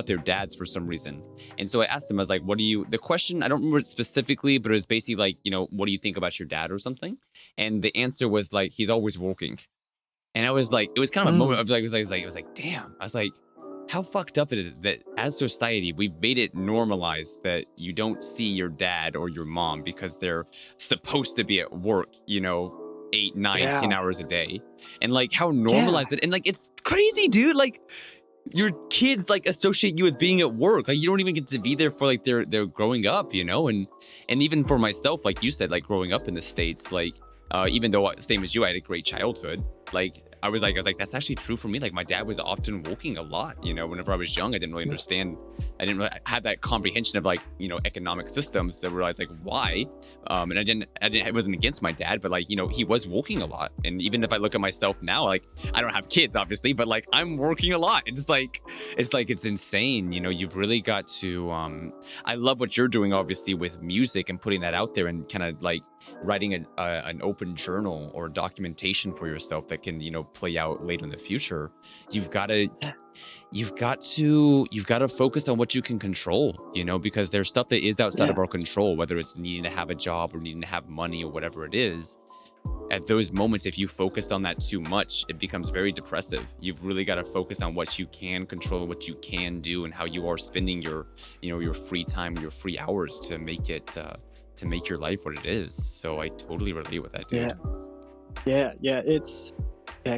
their dads for some reason. And so I asked them, I was like, the question, I don't remember it specifically, but it was basically like, what do you think about your dad or something? And the answer was like, he's always working. And I was like, it was kind of a moment of like, it was like, damn. I was like, how fucked up is it that as society, we've made it normalized that you don't see your dad or your mom because they're supposed to be at work, 8, 9, 10 hours a day. And like how normalized it. And like, it's crazy, dude. Like your kids like associate you with being at work. Like you don't even get to be there for like they're growing up, and even for myself, like you said, like growing up in the States, like even though same as you, I had a great childhood, like I was like, that's actually true for me. Like my dad was often working a lot, whenever I was young. I didn't really understand. I didn't really have that comprehension of like, economic systems that realized like why. And it wasn't against my dad, but like, he was working a lot. And even if I look at myself now, like I don't have kids obviously, but like I'm working a lot. It's insane. You've really got to, I love what you're doing obviously with music and putting that out there and kind of like writing an open journal or documentation for yourself that can, play out later in the future. You've got to focus on what you can control, because there's stuff that is outside of our control, whether it's needing to have a job or needing to have money or whatever it is. At those moments, if you focus on that too much, it becomes very depressive. You've really got to focus on what you can control, what you can do, and how you are spending your free time, your free hours to make it to make your life what it is. So I totally relate with that, dude. Yeah. It's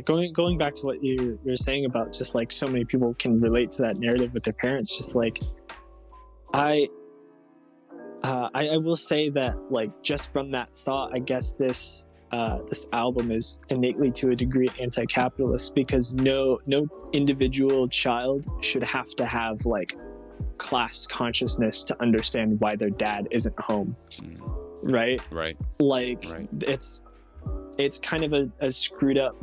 going back to what you're saying about just like so many people can relate to that narrative with their parents. Just like I will say that like just from that thought, I guess this album is innately to a degree anti-capitalist, because no individual child should have to have like class consciousness to understand why their dad isn't home, right? Right. Like it's kind of a screwed up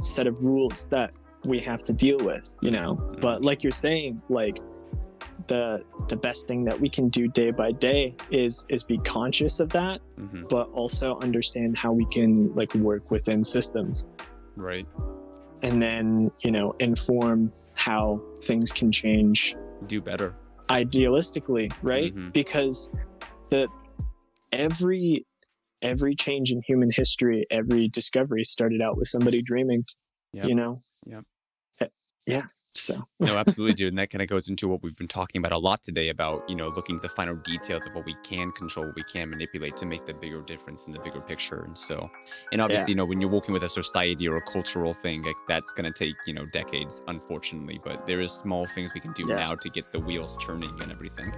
set of rules that we have to deal with, you know. But like you're saying, like the best thing that we can do day by day is be conscious of that, but also understand how we can like work within systems, Right. and then, you know, inform how things can change, Do better. idealistically, right? Because every change in human history, every discovery started out with somebody dreaming. You know. Yeah. So No, absolutely, dude. And that kind of goes into what we've been talking about a lot today about, you know, looking at the finer details of what we can control, what we can manipulate to make the bigger difference in the bigger picture. And so, and obviously, you know, when you're working with a society or a cultural thing, like, that's going to take, you know, decades, unfortunately, but there is small things we can do now to get the wheels turning and everything.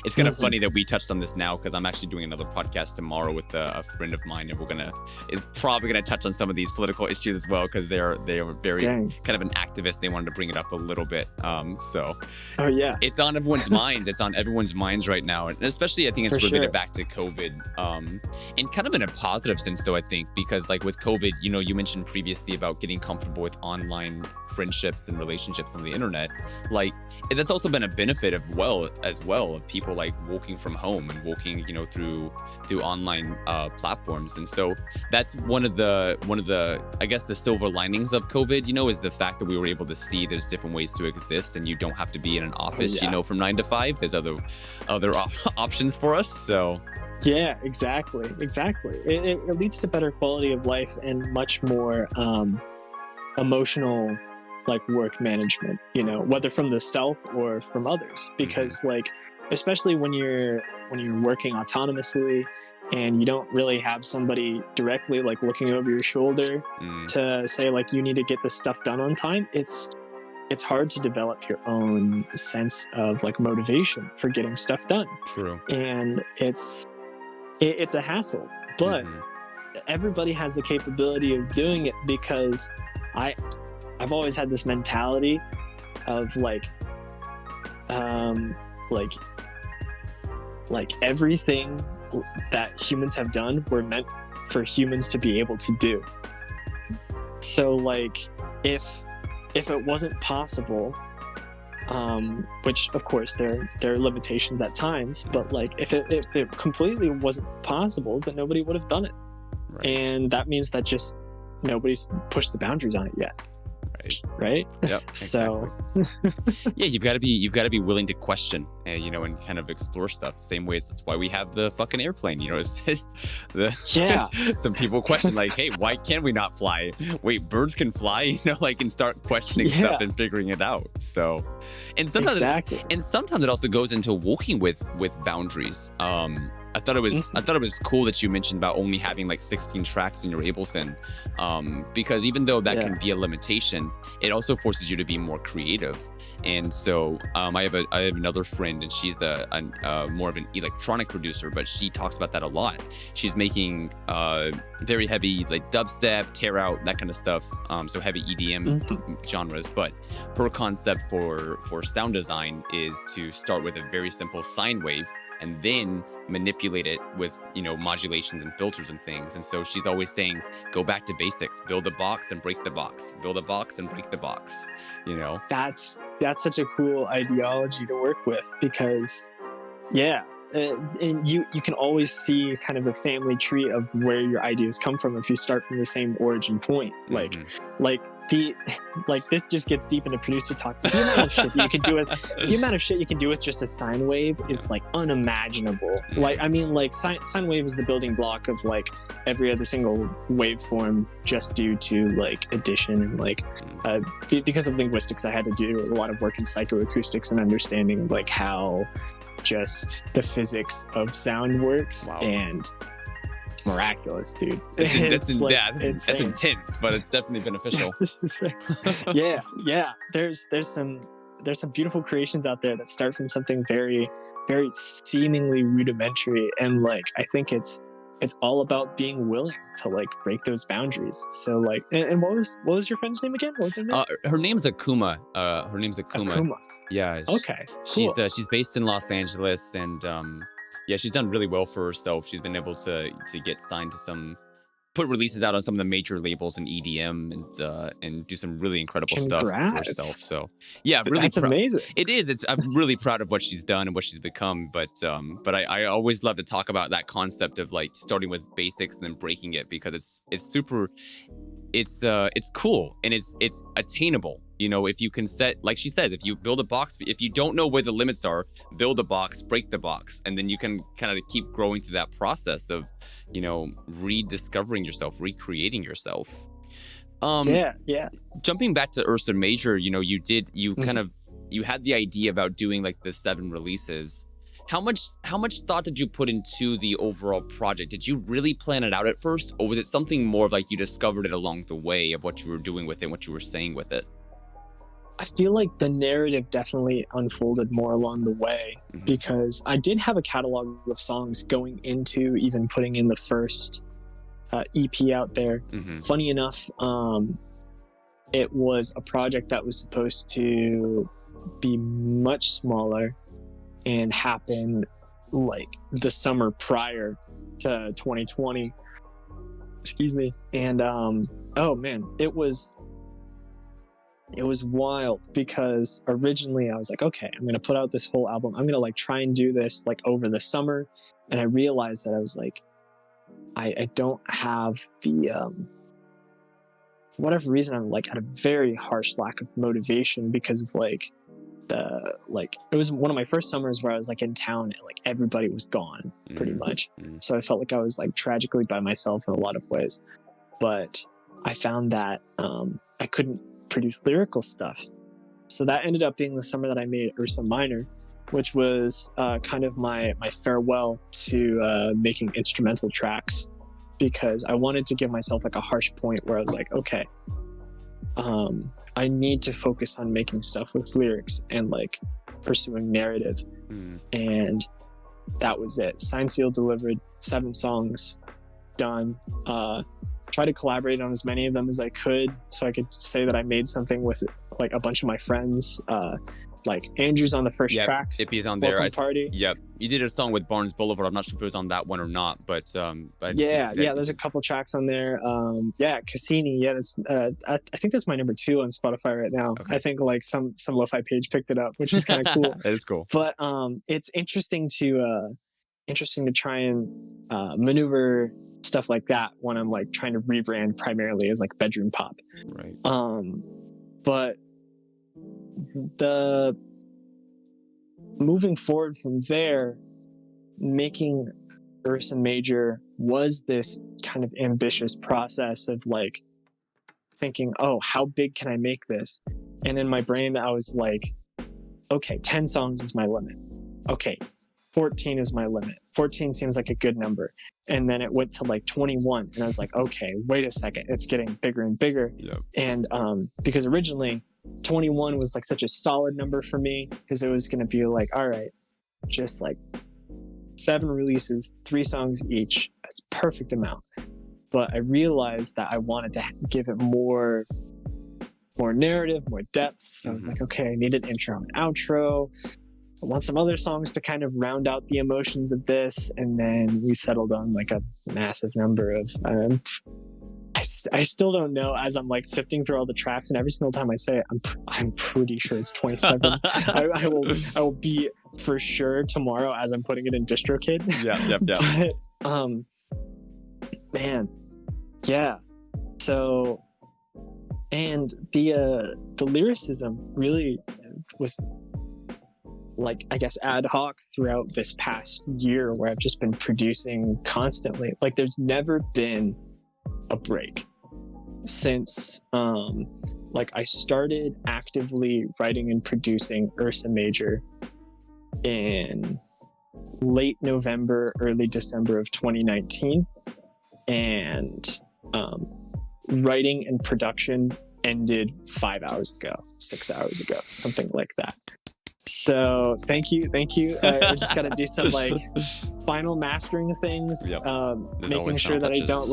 It's kind of funny that we touched on this now, because I'm actually doing another podcast tomorrow with a friend of mine, and it's probably gonna touch on some of these political issues as well, because they are very kind of an activist. They wanted to bring it up a little bit. So it's on everyone's minds. It's on everyone's minds right now, and especially I think it's related back to COVID, and kind of in a positive sense though, I think, because like with COVID, you know, you mentioned previously about getting comfortable with online friendships and relationships on the internet. Like that's also been a benefit of people like working from home and working, you know, through online platforms. And so that's one of the I guess the silver linings of COVID, you know, is the fact that we were able to see there's different ways to exist, and you don't have to be in an office, you know, from 9 to 5. There's other options for us. So yeah, exactly. It leads to better quality of life and much more emotional like work management, you know, whether from the self or from others, because like especially when you're working autonomously and you don't really have somebody directly like looking over your shoulder to say like you need to get this stuff done on time, it's hard to develop your own sense of like motivation for getting stuff done. True. And it's a hassle, but everybody has the capability of doing it, because I've always had this mentality of like everything that humans have done were meant for humans to be able to do. So like if it wasn't possible, which of course there are limitations at times, but like if it completely wasn't possible, then nobody would have done it. And that means that just nobody's pushed the boundaries on it yet. Right. Yep. So yeah, you've got to be willing to question, you know, and kind of explore stuff. Same ways. That's why we have the fucking airplane. You know, some people question like, hey, why can we not fly? Wait, birds can fly. You know, like, and start questioning stuff and figuring it out. So, and sometimes it also goes into working with boundaries. I thought it was cool that you mentioned about only having like 16 tracks in your Ableton, because even though that can be a limitation, it also forces you to be more creative. And so I have another friend, and she's a more of an electronic producer, but she talks about that a lot. She's making very heavy like dubstep, tear out, that kind of stuff, so heavy EDM genres. But her concept for sound design is to start with a very simple sine wave and then manipulate it with, you know, modulations and filters and things. And so she's always saying, go back to basics, build a box and break the box, build a box and break the box, you know. That's such a cool ideology to work with, because and you can always see kind of the family tree of where your ideas come from if you start from the same origin point. Like this just gets deep into producer talk. The amount of shit you can do with just a sine wave is like unimaginable. Like, I mean, like sine wave is the building block of like every other single waveform, just due to like addition and like because of linguistics, I had to do a lot of work in psychoacoustics and understanding like how just the physics of sound works. And miraculous, dude. That's intense, but it's definitely beneficial. yeah. There's some beautiful creations out there that start from something very, very seemingly rudimentary, and like I think it's it's all about being willing to like break those boundaries. So like, and what was your friend's name again? What was her name? Her name's Akuma. Her name's Akuma. Akuma. Yeah. Okay. Cool. She's based in Los Angeles, and yeah, she's done really well for herself. She's been able to get signed to put releases out on some of the major labels in EDM and do some really incredible stuff for herself. So yeah, really, that's amazing. It is. I'm really proud of what she's done and what she's become. But I always love to talk about that concept of like starting with basics and then breaking it, because it's super. It's cool and it's attainable. You know, if you can set, like she says, if you build a box, if you don't know where the limits are, build a box, break the box, and then you can kind of keep growing through that process of, you know, rediscovering yourself, recreating yourself. Yeah. Jumping back to Ursa Major, you know, you had the idea about doing like the 7 releases. How much thought did you put into the overall project? Did you really plan it out at first, or was it something more of like you discovered it along the way of what you were doing with it, what you were saying with it? I feel like the narrative definitely unfolded more along the way, because I did have a catalog of songs going into even putting in the first EP out there. Funny enough, it was a project that was supposed to be much smaller and happen like the summer prior to 2020. Excuse me. And oh man, it was wild, because originally I was like, okay, I'm gonna put out this whole album. I'm gonna like try and do this like over the summer. And I realized that I was like, I don't have the for whatever reason, I'm like at a very harsh lack of motivation, because of like it was one of my first summers where I was like in town and like everybody was gone pretty much. So I felt like I was like tragically by myself in a lot of ways. But I found that I couldn't produce lyrical stuff. So that ended up being the summer that I made Ursa Minor, which was kind of my farewell to making instrumental tracks, because I wanted to give myself like a harsh point where I was like, okay, I need to focus on making stuff with lyrics and like pursuing narrative. And that was it. Signed, sealed, delivered. 7 songs, done. Try to collaborate on as many of them as I could, so I could say that I made something with like a bunch of my friends. Like Andrew's on the first track. Ippy's on there. Party. Yep. You did a song with Barnes Boulevard. I'm not sure if it was on that one or not, but yeah, there's a couple tracks on there. Cassini. Yeah, that's I think that's my number 2 on Spotify right now. Okay. I think like some lo-fi page picked it up, which is kind of cool. That is cool. But it's interesting to try and maneuver stuff like that when I'm like trying to rebrand primarily as like bedroom pop. Right. But the moving forward from there, making Ursa Major was this kind of ambitious process of like thinking, oh, how big can I make this? And in my brain, I was like, okay, 10 songs is my limit. Okay, 14 is my limit. 14 seems like a good number. And then it went to like 21. And I was like, okay, wait a second. It's getting bigger and bigger. Yep. And because originally 21 was like such a solid number for me, because it was going to be like, all right, just like 7 releases, 3 songs each. That's a perfect amount. But I realized that I wanted to give it more narrative, more depth. So I was like, okay, I need an intro and outro. I want some other songs to kind of round out the emotions of this. And then we settled on like a massive number of I still don't know, as I'm like sifting through all the tracks, and every single time I say it, I'm pretty sure it's 27. I will be for sure tomorrow as I'm putting it in DistroKid. Yeah. But man, yeah. So, and the lyricism really was like, I guess, ad hoc throughout this past year, where I've just been producing constantly. Like there's never been a break since like I started actively writing and producing Ursa Major in late November, early December of 2019, and writing and production ended 5 hours ago, 6 hours ago, something like that. So thank you. I just gotta do some like final mastering things, Yep. making sure that I don't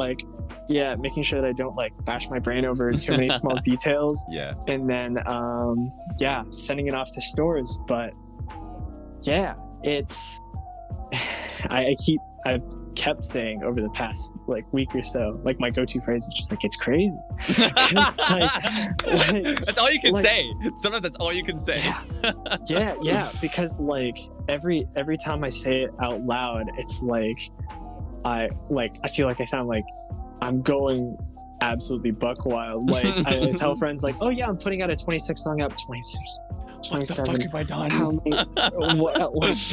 making sure that I don't like bash my brain over too many small details. Yeah. And then sending it off to stores. But yeah, it's I've kept saying over the past like week or so, like my go-to phrase is just like, it's crazy. That's all you can say. Sometimes that's all you can say. Yeah, because like every time I say it out loud, it's like I feel like I sound like I'm going absolutely buck wild. Like I tell friends like, oh yeah, I'm putting out a 26 song album. 26, 27. What the fuck have I done?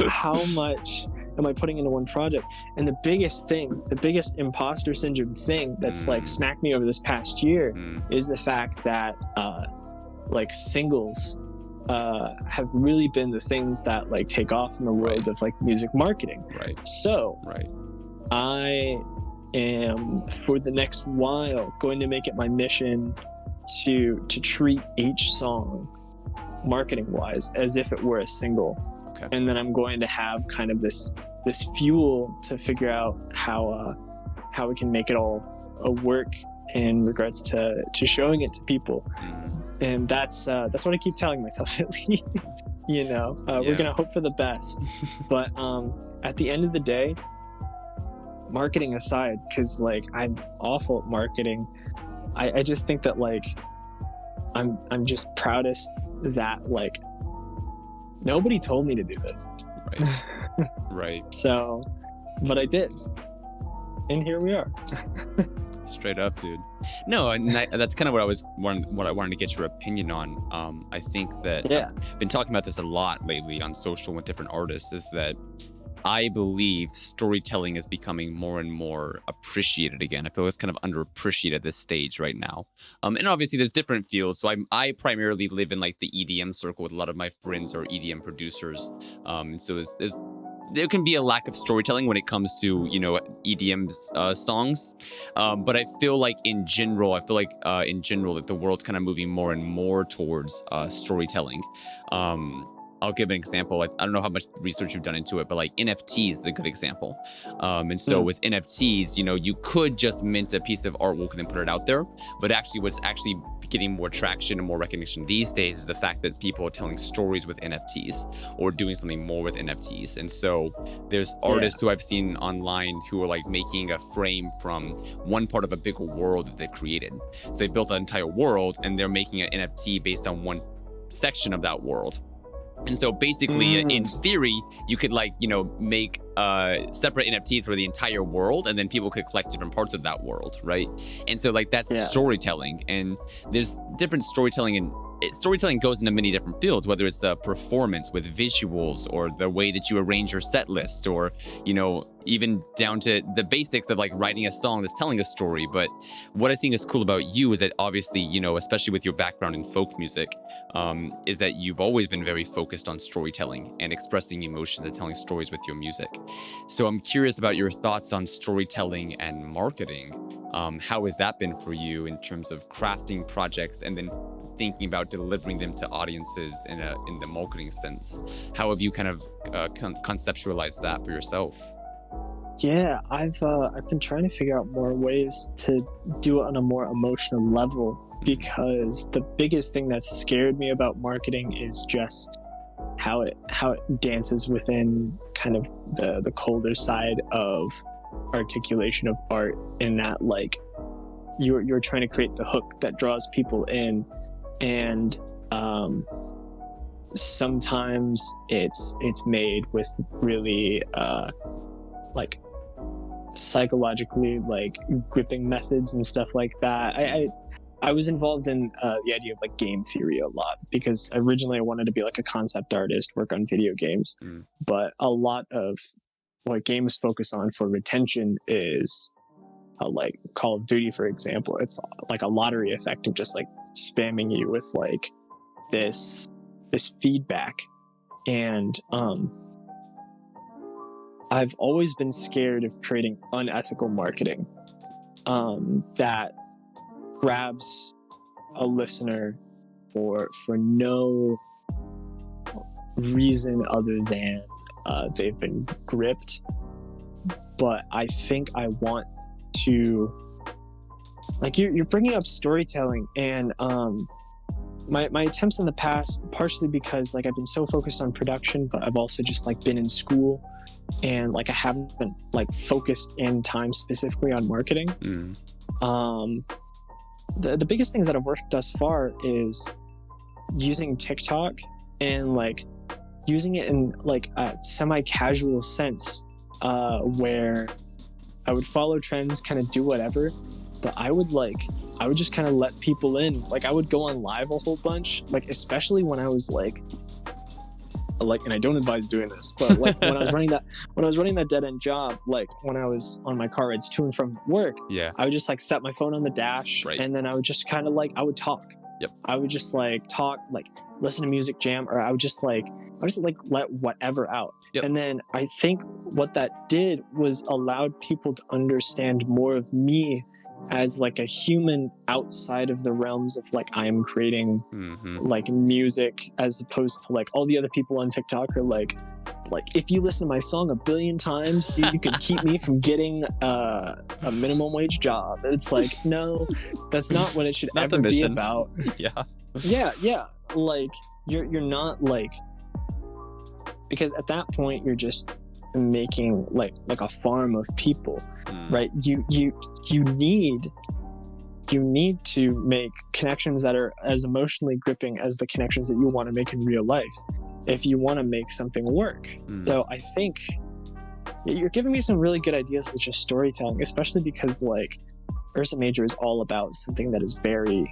How much am I putting into one project? And the biggest imposter syndrome thing that's like smacked me over this past year is the fact that like singles have really been the things that like take off in the world of like music marketing. Right. So I am for the next while going to make it my mission to treat each song marketing wise as if it were a single. Okay. And then I'm going to have kind of this fuel to figure out how we can make it all work in regards to showing it to people. And that's what I keep telling myself, at least. We're gonna hope for the best. But at the end of the day, marketing aside, because like I'm awful at marketing, I just think that like I'm just proudest that like nobody told me to do this. Right. So, but I did, and here we are. Straight up, dude. No, and that's kind of what I wanted to get your opinion on. I think that I've been talking about this a lot lately on social with different artists, is that I believe storytelling is becoming more and more appreciated again. I feel it's kind of underappreciated at this stage right now. And obviously there's different fields. So I primarily live in like the EDM circle with a lot of my friends are EDM producers. So there can be a lack of storytelling when it comes to, EDM songs. But I feel like in general, that the world's kind of moving more and more towards storytelling. I'll give an example. I don't know how much research you've done into it, but like NFTs is a good example. And so with NFTs, you could just mint a piece of artwork and then put it out there. But actually what's actually getting more traction and more recognition these days is the fact that people are telling stories with NFTs or doing something more with NFTs. And so there's artists who I've seen online who are like making a frame from one part of a bigger world that they've created. So they built an entire world and they're making an NFT based on one section of that world. And so basically, in theory, you could make separate NFTs for the entire world, and then people could collect different parts of that world, right? And so that's storytelling, and there's different storytelling, and storytelling goes into many different fields, whether it's a performance with visuals or the way that you arrange your set list, or even down to the basics of like writing a song that's telling a story. But what I think is cool about you is that obviously, especially with your background in folk music, is that you've always been very focused on storytelling and expressing emotions and telling stories with your music. So I'm curious about your thoughts on storytelling and marketing. How has that been for you in terms of crafting projects and then thinking about delivering them to audiences in the marketing sense? How have you kind of conceptualized that for yourself? Yeah, I've been trying to figure out more ways to do it on a more emotional level, because the biggest thing that's scared me about marketing is just how it dances within kind of the colder side of articulation of art, in that like you're trying to create the hook that draws people in, and sometimes it's made with really like psychologically like gripping methods and stuff like that. I was involved in the idea of like game theory a lot, because originally I wanted to be like a concept artist, work on video games. But a lot of what games focus on for retention is like Call of Duty, for example. It's like a lottery effect of just like spamming you with like this feedback. And I've always been scared of creating unethical marketing that grabs a listener for no reason other than they've been gripped but I think I want to, like, you're bringing up storytelling, and my attempts in the past, partially because like I've been so focused on production, but I've also just like been in school, and like I haven't like focused in time specifically on marketing. The biggest things that have worked thus far is using TikTok and like using it in like a semi-casual sense, where I would follow trends, kind of do whatever, but I would just kind of let people in. Like I would go on live a whole bunch, like especially when I was like, and I don't advise doing this, but like when I was running that dead end job, like when I was on my car rides to and from work, Yeah. I would just like set my phone on the dash, Right. and then I would just kind of like, I would talk. Yep. I would just like talk, like listen to music, jam, or I would just like let whatever out. Yep. And then I think what that did was allowed people to understand more of me as like a human outside of the realms of like I am creating like music, as opposed to like all the other people on TikTok are like if you listen to my song 1 billion times, you can keep me from getting a minimum wage job. And it's like, no, that's not what it should ever be about. Yeah. Like you're not like, because at that point you're just making like a farm of people, right? You need to make connections that are as emotionally gripping as the connections that you want to make in real life if you want to make something work. So I think you're giving me some really good ideas with just storytelling, especially because like Ursa Major is all about something that is very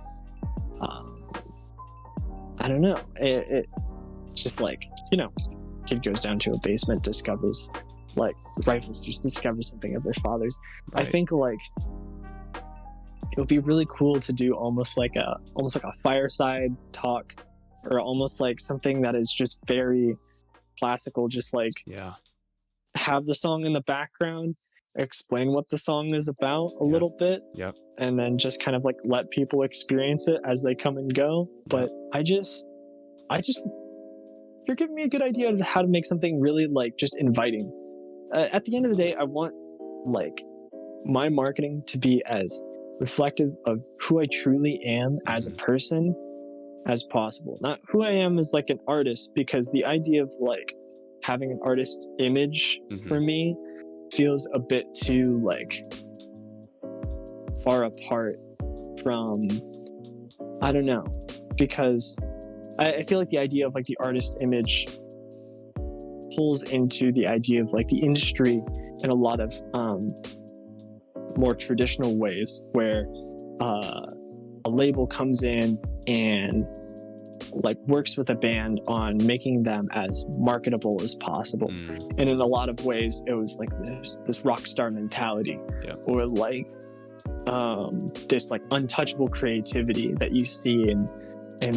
I don't know, it just like, you know, kid goes down to a basement, discovers like rifles, just discovers something of their father's. Right. I think like it would be really cool to do almost like a fireside talk, or almost like something that is just very classical, just like have the song in the background, explain what the song is about a little bit, and then just kind of like let people experience it as they come and go. But I just you're giving me a good idea of how to make something really like just inviting. At the end of the day, I want like my marketing to be as reflective of who I truly am as a person as possible, not who I am as like an artist, because the idea of like having an artist's image for me feels a bit too like far apart from, I don't know, because I feel like the idea of like the artist image pulls into the idea of like the industry in a lot of more traditional ways, where a label comes in and like works with a band on making them as marketable as possible. And in a lot of ways it was like there's this rock star mentality, or like this like untouchable creativity that you see in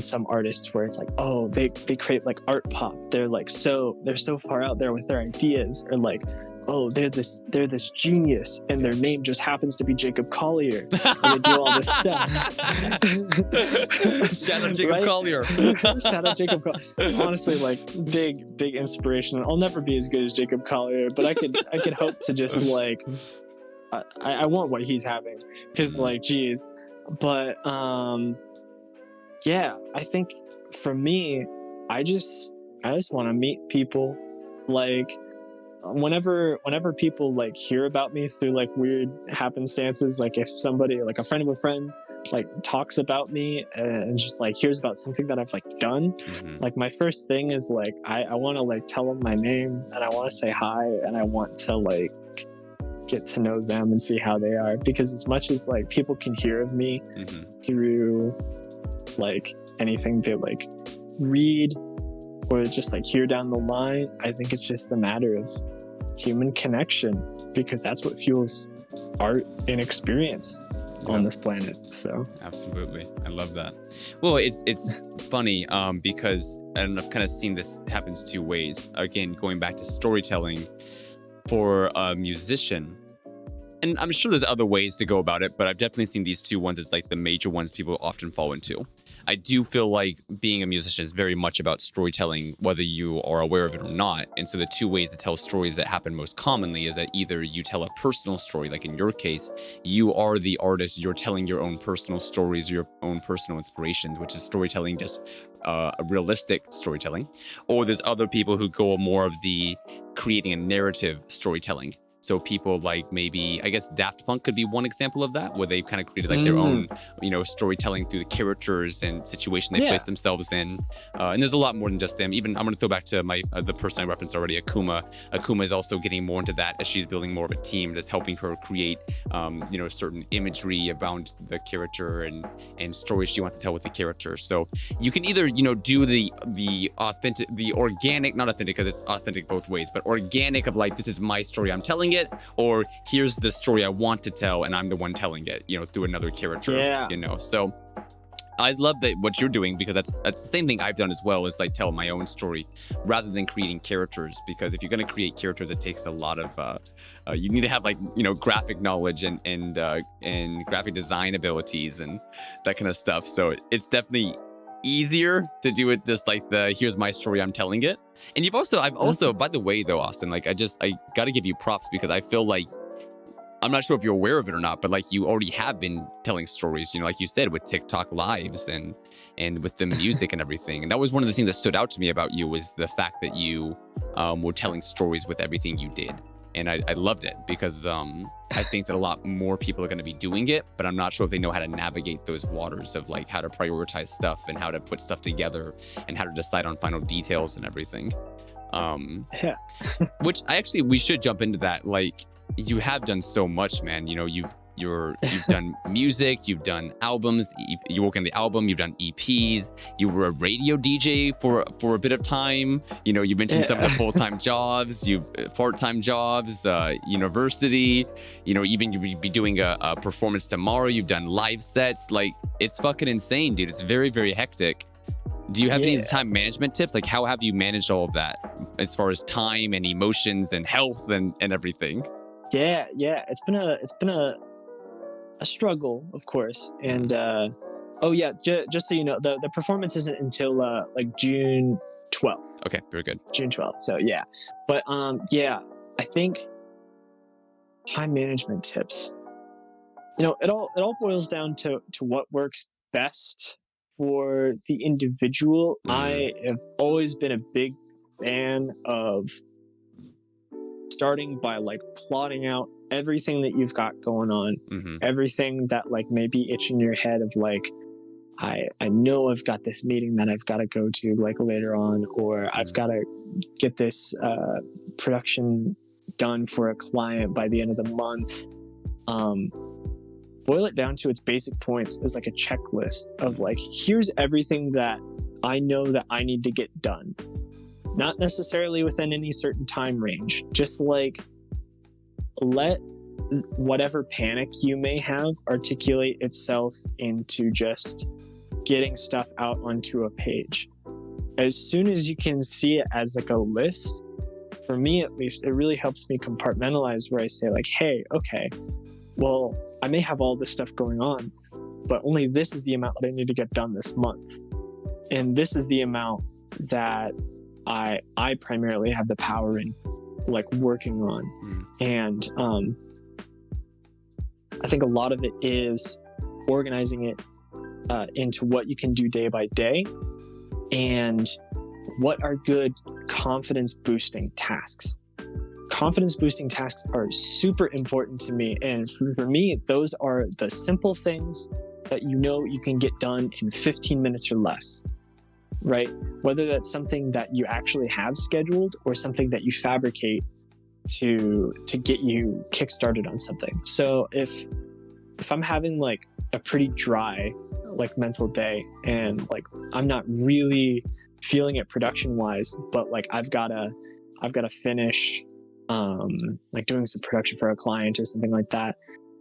some artists, where it's like, oh, they create like art pop, they're so far out there with their ideas, or like, oh, they're this genius and their name just happens to be Jacob Collier, and they do all this stuff. Shout out Jacob Collier. Shout out Jacob Collier. Honestly, like big inspiration. I'll never be as good as Jacob Collier, but I could hope to just like I want what he's having, because like, geez. But yeah, I think for me, I just want to meet people. Like whenever people like hear about me through like weird happenstances, like if somebody, like a friend of a friend, like talks about me and just like hears about something that I've like done, like my first thing is like I want to like tell them my name, and I want to say hi, and I want to like get to know them and see how they are, because as much as like people can hear of me through like anything they like read or just like hear down the line, I think it's just a matter of human connection, because that's what fuels art and experience on this planet. So absolutely, I love that. Well, it's funny because, and I've kind of seen this happens two ways. Again, going back to storytelling, for a musician, And I'm sure there's other ways to go about it, but I've definitely seen these two ones as like the major ones people often fall into. I do feel like being a musician is very much about storytelling, whether you are aware of it or not. And so the two ways to tell stories that happen most commonly is that either you tell a personal story, like in your case, you are the artist, you're telling your own personal stories, your own personal inspirations, which is storytelling, just realistic storytelling. Or there's other people who go more of the creating a narrative storytelling. So people like maybe, I guess Daft Punk could be one example of that, where they've kind of created like their own, storytelling through the characters and situation they place themselves in. And there's a lot more than just them. Even I'm going to throw back to my the person I referenced already, Akuma. Akuma is also getting more into that as she's building more of a team that's helping her create, certain imagery around the character and stories she wants to tell with the character. So you can either, do the authentic, the organic, not authentic because it's authentic both ways, but organic of like, this is my story, I'm telling it, or here's the story I want to tell and I'm the one telling it, through another character, so I love that what you're doing, because that's the same thing I've done as well, is like tell my own story rather than creating characters, because if you're going to create characters, it takes a lot of you need to have like graphic knowledge and graphic design abilities and that kind of stuff. So it's definitely easier to do it just like the here's my story, I'm telling it. And I've also by the way though, Austin, like I got to give you props, because I feel like, I'm not sure if you're aware of it or not, but like you already have been telling stories, like you said, with TikTok lives and with the music and everything. And that was one of the things that stood out to me about you, was the fact that you were telling stories with everything you did. And I loved it, because I think that a lot more people are going to be doing it, but I'm not sure if they know how to navigate those waters of like how to prioritize stuff and how to put stuff together and how to decide on final details and everything. Which we should jump into that. Like, you have done so much, man. You've done music, you've done albums, you work on the album, you've done EPs, you were a radio DJ for a bit of time. You mentioned some of the full-time jobs, part-time jobs, university, even you'd be doing a performance tomorrow, you've done live sets. Like, it's fucking insane, dude. It's very, very hectic. Do you have any time management tips? Like, how have you managed all of that as far as time and emotions and health and everything? Yeah. It's been a struggle, of course. And just so you know, the performance isn't until like June 12th. Okay, very good. June 12th. So yeah, but I think time management tips. It all boils down to what works best for the individual. I have always been a big fan of starting by like plotting out everything that you've got going on, everything that like may be itching your head of like, I know I've got this meeting that I've got to go to like later on, or I've got to get this production done for a client by the end of the month. Boil it down to its basic points as like a checklist of like, here's everything that I know that I need to get done. Not necessarily within any certain time range, just like let whatever panic you may have articulate itself into just getting stuff out onto a page. As soon as you can see it as like a list, for me at least, it really helps me compartmentalize, where I say like, hey, okay, well, I may have all this stuff going on, but only this is the amount that I need to get done this month. And this is the amount that I primarily have the power in like working on. And I think a lot of it is organizing it into what you can do day by day and what are good confidence boosting tasks. Confidence boosting tasks are super important to me. And for me, those are the simple things that you can get done in 15 minutes or less. Right? Whether that's something that you actually have scheduled or something that you fabricate to get you kickstarted on something. So if I'm having like a pretty dry like mental day and like I'm not really feeling it production wise, but like I've gotta finish like doing some production for a client or something like that,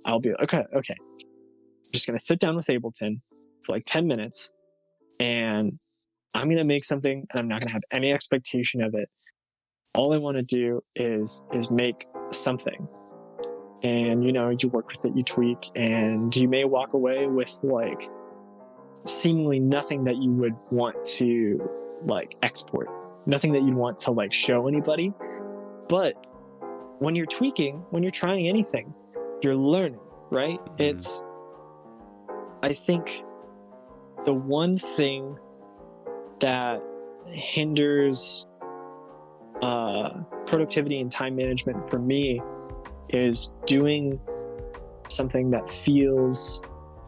I'll be like, okay. I'm just gonna sit down with Ableton for like 10 minutes and I'm going to make something and I'm not going to have any expectation of it. All I want to do is make something. and you work with it, you tweak, and you may walk away with like seemingly nothing that you would want to like export, nothing that you'd want to like show anybody. But when you're tweaking, when you're trying anything, you're learning, right? I think the one thing that hinders productivity and time management for me is doing something that feels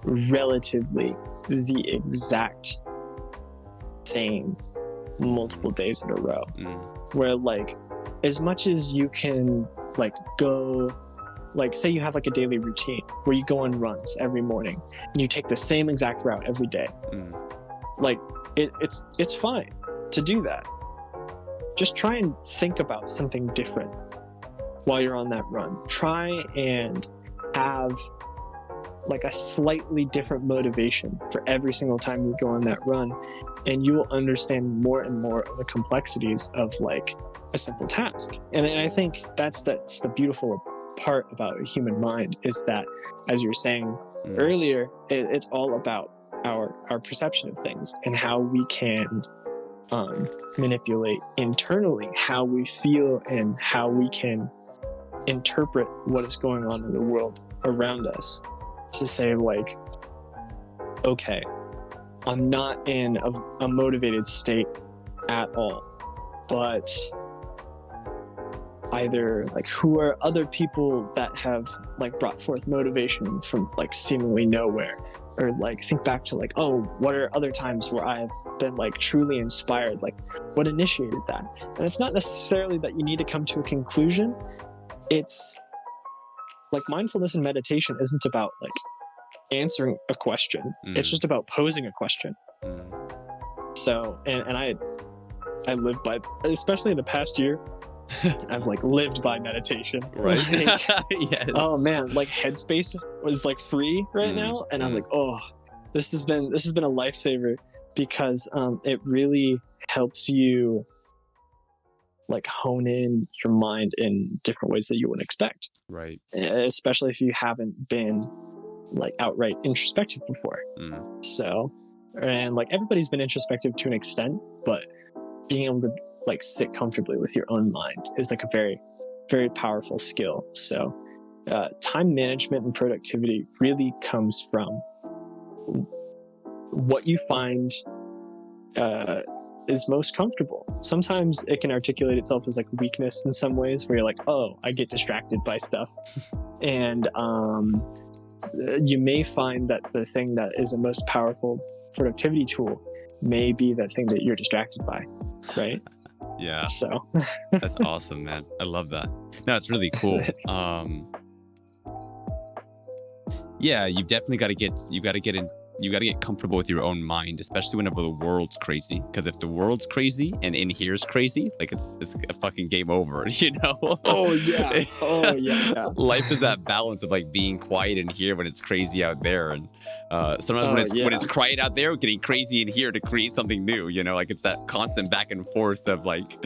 relatively the exact same multiple days in a row. Where like, as much as you can like go, like say you have like a daily routine where you go on runs every morning and you take the same exact route every day. Like it's fine to do that. Just try and think about something different while you're on that run. Try and have like a slightly different motivation for every single time you go on that run, and you will understand more and more of the complexities of like a simple task. And I think that's the beautiful part about a human mind, is that, as you were saying earlier, it's all about our perception of things and how we can manipulate internally how we feel and how we can interpret what is going on in the world around us, to say like, okay, I'm not in a motivated state at all, but either like, who are other people that have like brought forth motivation from like seemingly nowhere, or like think back to like, oh, what are other times where I've been like truly inspired, like what initiated that? And it's not necessarily that you need to come to a conclusion. It's like, mindfulness and meditation isn't about like answering a question. It's just about posing a question. So and I live by, especially in the past year, I've like lived by meditation. Right. Like, Yes. oh man, like Headspace was like free right now, and I'm like, oh, this has been a lifesaver, because it really helps you like hone in your mind in different ways that you wouldn't expect. Right. Especially if you haven't been like outright introspective before. So, and like everybody's been introspective to an extent, but being able to like sit comfortably with your own mind is like a very, very powerful skill. So time management and productivity really comes from what you find is most comfortable. Sometimes it can articulate itself as like weakness in some ways, where you're like, oh, I get distracted by stuff. And you may find that the thing that is the most powerful productivity tool may be that thing that you're distracted by, right? Yeah. So that's awesome, man. I love that. No, it's really cool. Yeah, you've definitely got to get comfortable with your own mind, especially whenever the world's crazy. Because if the world's crazy and in here's crazy, like it's a fucking game over, you know? Oh yeah. Life is that balance of like being quiet in here when it's crazy out there, and sometimes when it's quiet out there, getting crazy in here to create something new. You know, like it's that constant back and forth of like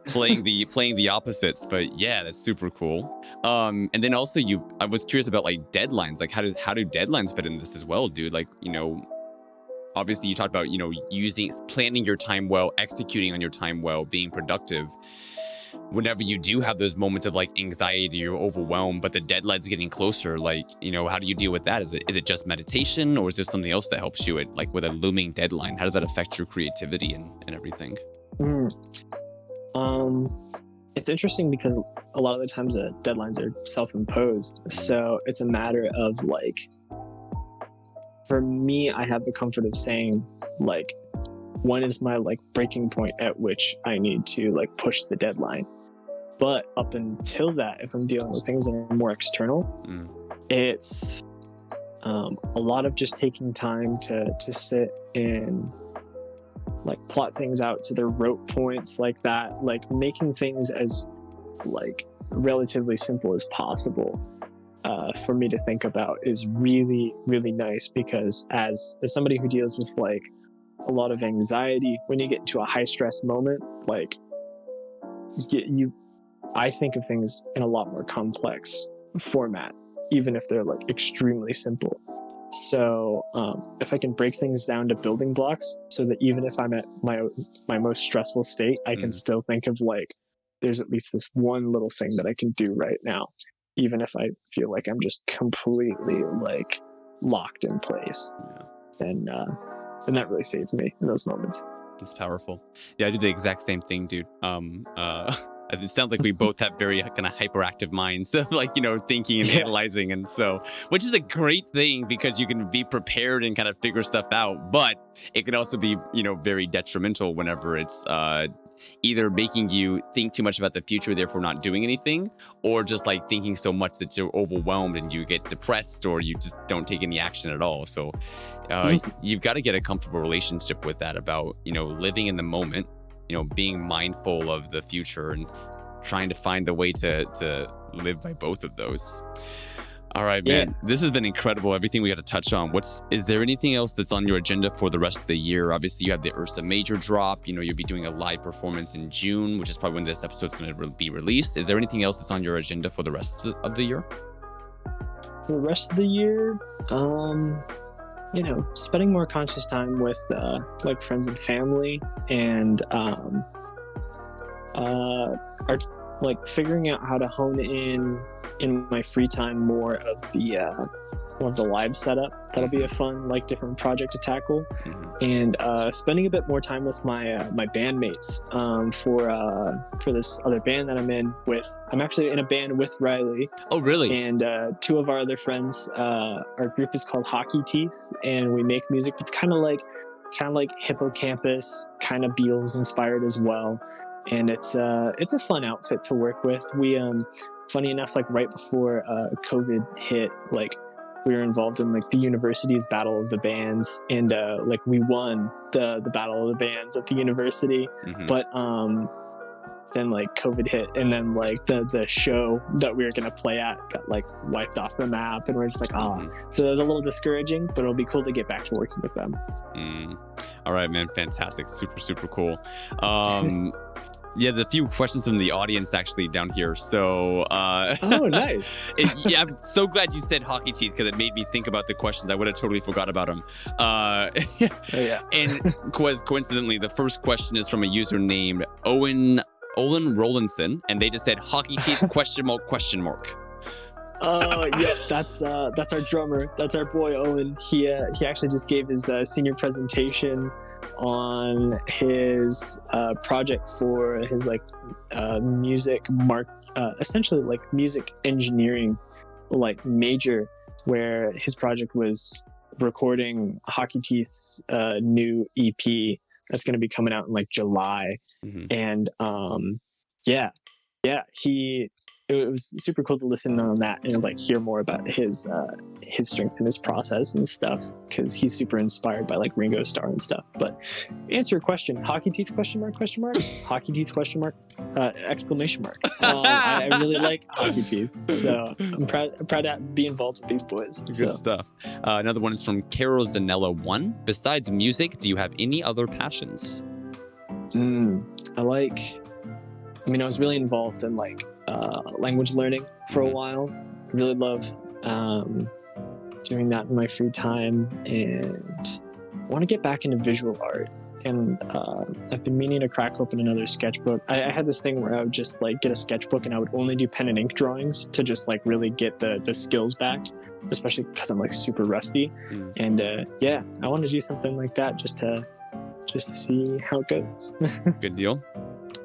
playing the opposites. But yeah, that's super cool. And then also I was curious about like deadlines. Like how do deadlines fit in this as well, dude? Like, you know, obviously you talked about, you know, planning your time well, executing on your time well, being productive. Whenever you do have those moments of like anxiety or overwhelm, but the deadline's getting closer, like, you know, how do you deal with that? Is it just meditation, or is there something else that helps you like with a looming deadline? How does that affect your creativity and everything? It's interesting because a lot of the times the deadlines are self-imposed. So it's a matter of like, for me, I have the comfort of saying like, when is my like breaking point at which I need to like push the deadline? But up until that, if I'm dealing with things that are more external, it's a lot of just taking time to sit and like plot things out to their rote points, like that, like making things as like relatively simple as possible. For me to think about is really, really nice, because as somebody who deals with like a lot of anxiety, when you get into a high stress moment, like I think of things in a lot more complex format, even if they're like extremely simple. So if I can break things down to building blocks so that even if I'm at my most stressful state, I can still think of like, there's at least this one little thing that I can do right now, even if I feel like I'm just completely like locked in place. Then that really saves me in those moments. It's powerful. Yeah, I do the exact same thing, dude. It sounds like we both have very kind of hyperactive minds, like, thinking and analyzing. And so, which is a great thing because you can be prepared and kind of figure stuff out, but it can also be, very detrimental whenever it's either making you think too much about the future, therefore not doing anything, or just like thinking so much that you're overwhelmed and you get depressed or you just don't take any action at all. So you've got to get a comfortable relationship with that about, living in the moment, being mindful of the future and trying to find the way to live by both of those. All right, man. This has been incredible. Everything we got to touch on. Is there anything else that's on your agenda for the rest of the year? Obviously, you have the Ursa Major drop. You'll be doing a live performance in June, which is probably when this episode's going to be released. Is there anything else that's on your agenda for the rest of the year? For the rest of the year, spending more conscious time with like friends and family, and like figuring out how to hone in my free time more of the live setup. That'll be a fun like different project to tackle. And spending a bit more time with my bandmates for this other band that I'm in with. I'm actually in a band with Riley. Oh, really? And two of our other friends. Our group is called Hockey Teeth, and we make music that's kind of like Hippocampus, kind of Beatles inspired as well. And it's a fun outfit to work with. We funny enough, like right before COVID hit, like we were involved in like the university's battle of the bands, and like we won the battle of the bands at the university. But then like COVID hit, and then like the show that we were gonna play at got like wiped off the map, and we're just like, so it was a little discouraging, but it'll be cool to get back to working with them. All right, man, fantastic, super cool. Yeah, there's a few questions from the audience actually down here. So, oh, nice. I'm so glad you said Hockey Teeth because it made me think about the questions. I would have totally forgot about them. And coincidentally, the first question is from a user named Owen Rollinson, and they just said Hockey Teeth ? Oh, yeah, that's our drummer. That's our boy Owen. He actually just gave his senior presentation on his project for his like essentially like music engineering like major, where his project was recording Hockey Teeth's new EP that's going to be coming out in like July. And it was super cool to listen on that and like hear more about his strengths in his process and stuff, because he's super inspired by like Ringo Starr and stuff. But answer your question, Hockey Teeth ? Hockey Teeth ? Exclamation mark. I really like Hockey Teeth, so I'm proud to be involved with these boys. Good stuff. Another one is from Carol Zanella 1. Besides music, do you have any other passions? I was really involved in like language learning for a while. I really love doing that in my free time, and I want to get back into visual art. And I've been meaning to crack open another sketchbook. I had this thing where I would just like get a sketchbook and I would only do pen and ink drawings to just like really get the skills back, especially because I'm like super rusty. And I want to do something like that just to see how it goes. Good deal.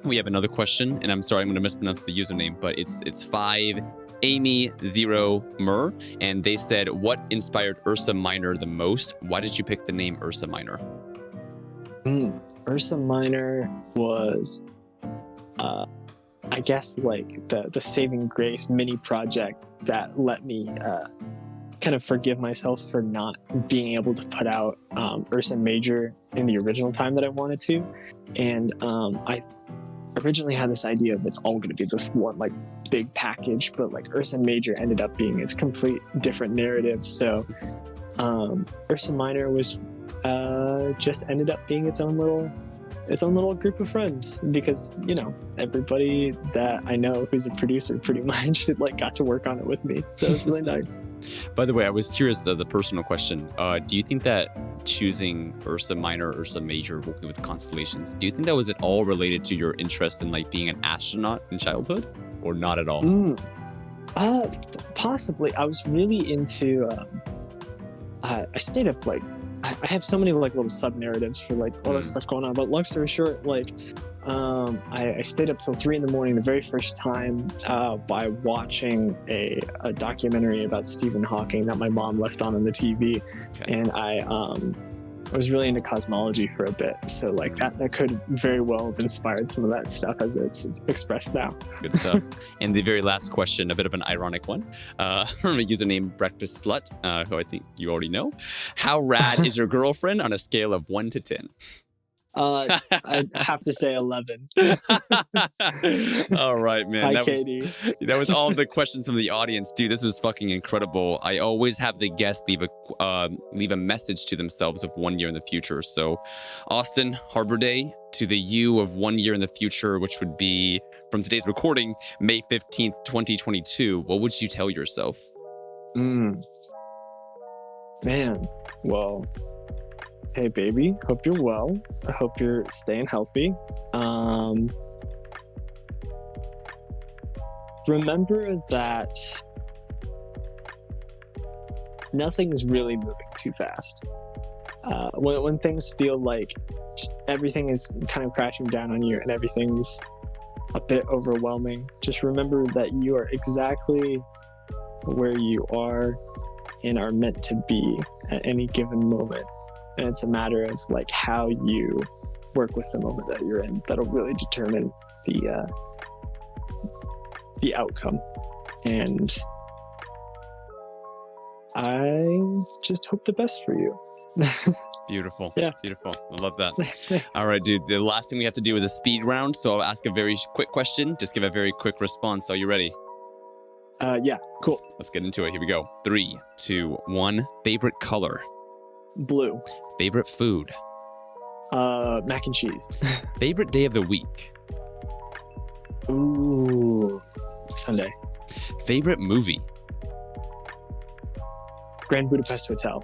We have another question, and I'm sorry, I'm going to mispronounce the username, but it's 5 Amy 0 Mur, and they said, what inspired Ursa Minor the most? Why did you pick the name Ursa Minor? Ursa Minor was, I guess, like the saving grace mini project that let me kind of forgive myself for not being able to put out Ursa Major in the original time that I wanted to. And I originally had this idea of it's all going to be this one like big package, but like Ursa Major ended up being its complete different narrative. So Ursa Minor was just ended up being its own little its own little group of friends because, you know, everybody that I know who's a producer pretty much like got to work on it with me. So it was really nice. By the way, I was curious as a personal question. Do you think that choosing Ursa Minor, Ursa Major, working with constellations, do you think that was at all related to your interest in like being an astronaut in childhood, or not at all? Possibly. I was really into. I stayed up like. I have so many like little sub narratives for like all that stuff going on. But long story short, like I stayed up till 3 a.m. the very first time by watching a documentary about Stephen Hawking that my mom left on the TV, and I was really into cosmology for a bit. So like that could very well have inspired some of that stuff as it's expressed now. Good stuff. And the very last question, a bit of an ironic one, from a username Breakfast Slut, who I think you already know. How rad is your girlfriend on a scale of 1 to 10? I'd have to say 11. All right, man. Hi, Katie. That was all the questions from the audience. Dude, this was fucking incredible. I always have the guests leave a message to themselves of 1 year in the future. So, Austin, Harbor Day, to the you of 1 year in the future, which would be from today's recording, May 15th, 2022. What would you tell yourself? Man, well... Hey, baby. Hope you're well. I hope you're staying healthy. Remember that nothing's really moving too fast. When things feel like just everything is kind of crashing down on you and everything's a bit overwhelming, just remember that you are exactly where you are and are meant to be at any given moment. And it's a matter of like how you work with the moment that you're in that'll really determine the outcome. And I just hope the best for you. Beautiful. Yeah. Beautiful. I love that. All right, dude. The last thing we have to do is a speed round. So I'll ask a very quick question. Just give a very quick response. Are you ready? Yeah, cool. Let's get into it. Here we go. 3, 2, 1. Favorite color? Blue. Favorite food? Mac and cheese. Favorite day of the week? Ooh, Sunday. Favorite movie? Grand Budapest Hotel.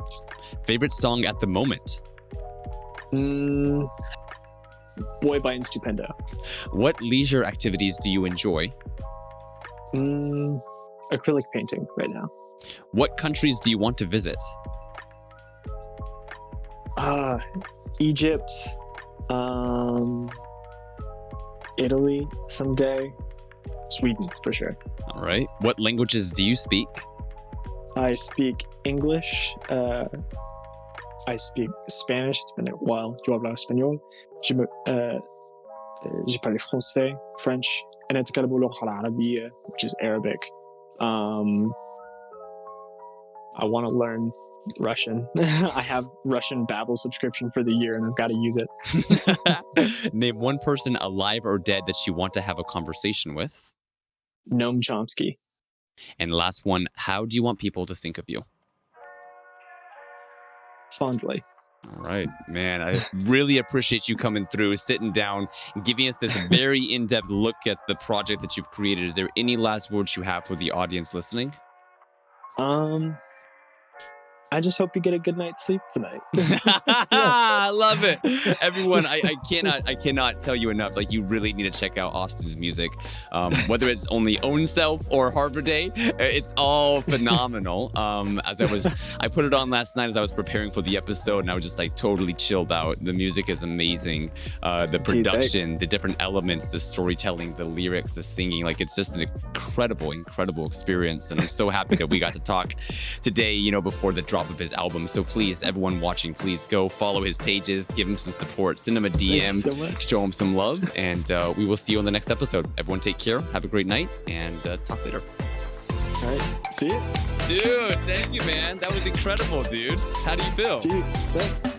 Favorite song at the moment? Boy by Stupendo. What leisure activities do you enjoy? Acrylic painting right now. What countries do you want to visit? Egypt, Italy someday, Sweden for sure. All right. What languages do you speak? I speak English. I speak Spanish. It's been a while. Yo hablo español. Je parle français, French, and it's got العربية, which is Arabic. I want to learn Russian. I have Russian Babbel subscription for the year and I've got to use it. Name one person alive or dead that you want to have a conversation with. Noam Chomsky. And last one, how do you want people to think of you? Fondly. All right, man. I really appreciate you coming through, sitting down, giving us this very in-depth look at the project that you've created. Is there any last words you have for the audience listening? I just hope you get a good night's sleep tonight. I love it. Everyone, I cannot tell you enough. Like, you really need to check out Austin's music. Whether it's only Own Self or Harbor Day, it's all phenomenal. I put it on last night as I was preparing for the episode, and I was just like totally chilled out. The music is amazing. The production, the different elements, the storytelling, the lyrics, the singing, like it's just an incredible experience. And I'm so happy that we got to talk today, before the drop of his album. So please, everyone watching, please go follow his pages, give him some support, send him a DM, show him some love, and we will see you on the next episode. Everyone take care, have a great night, and talk later. All right, see you. Dude, thank you, man. That was incredible, dude. How do you feel? Dude, thanks.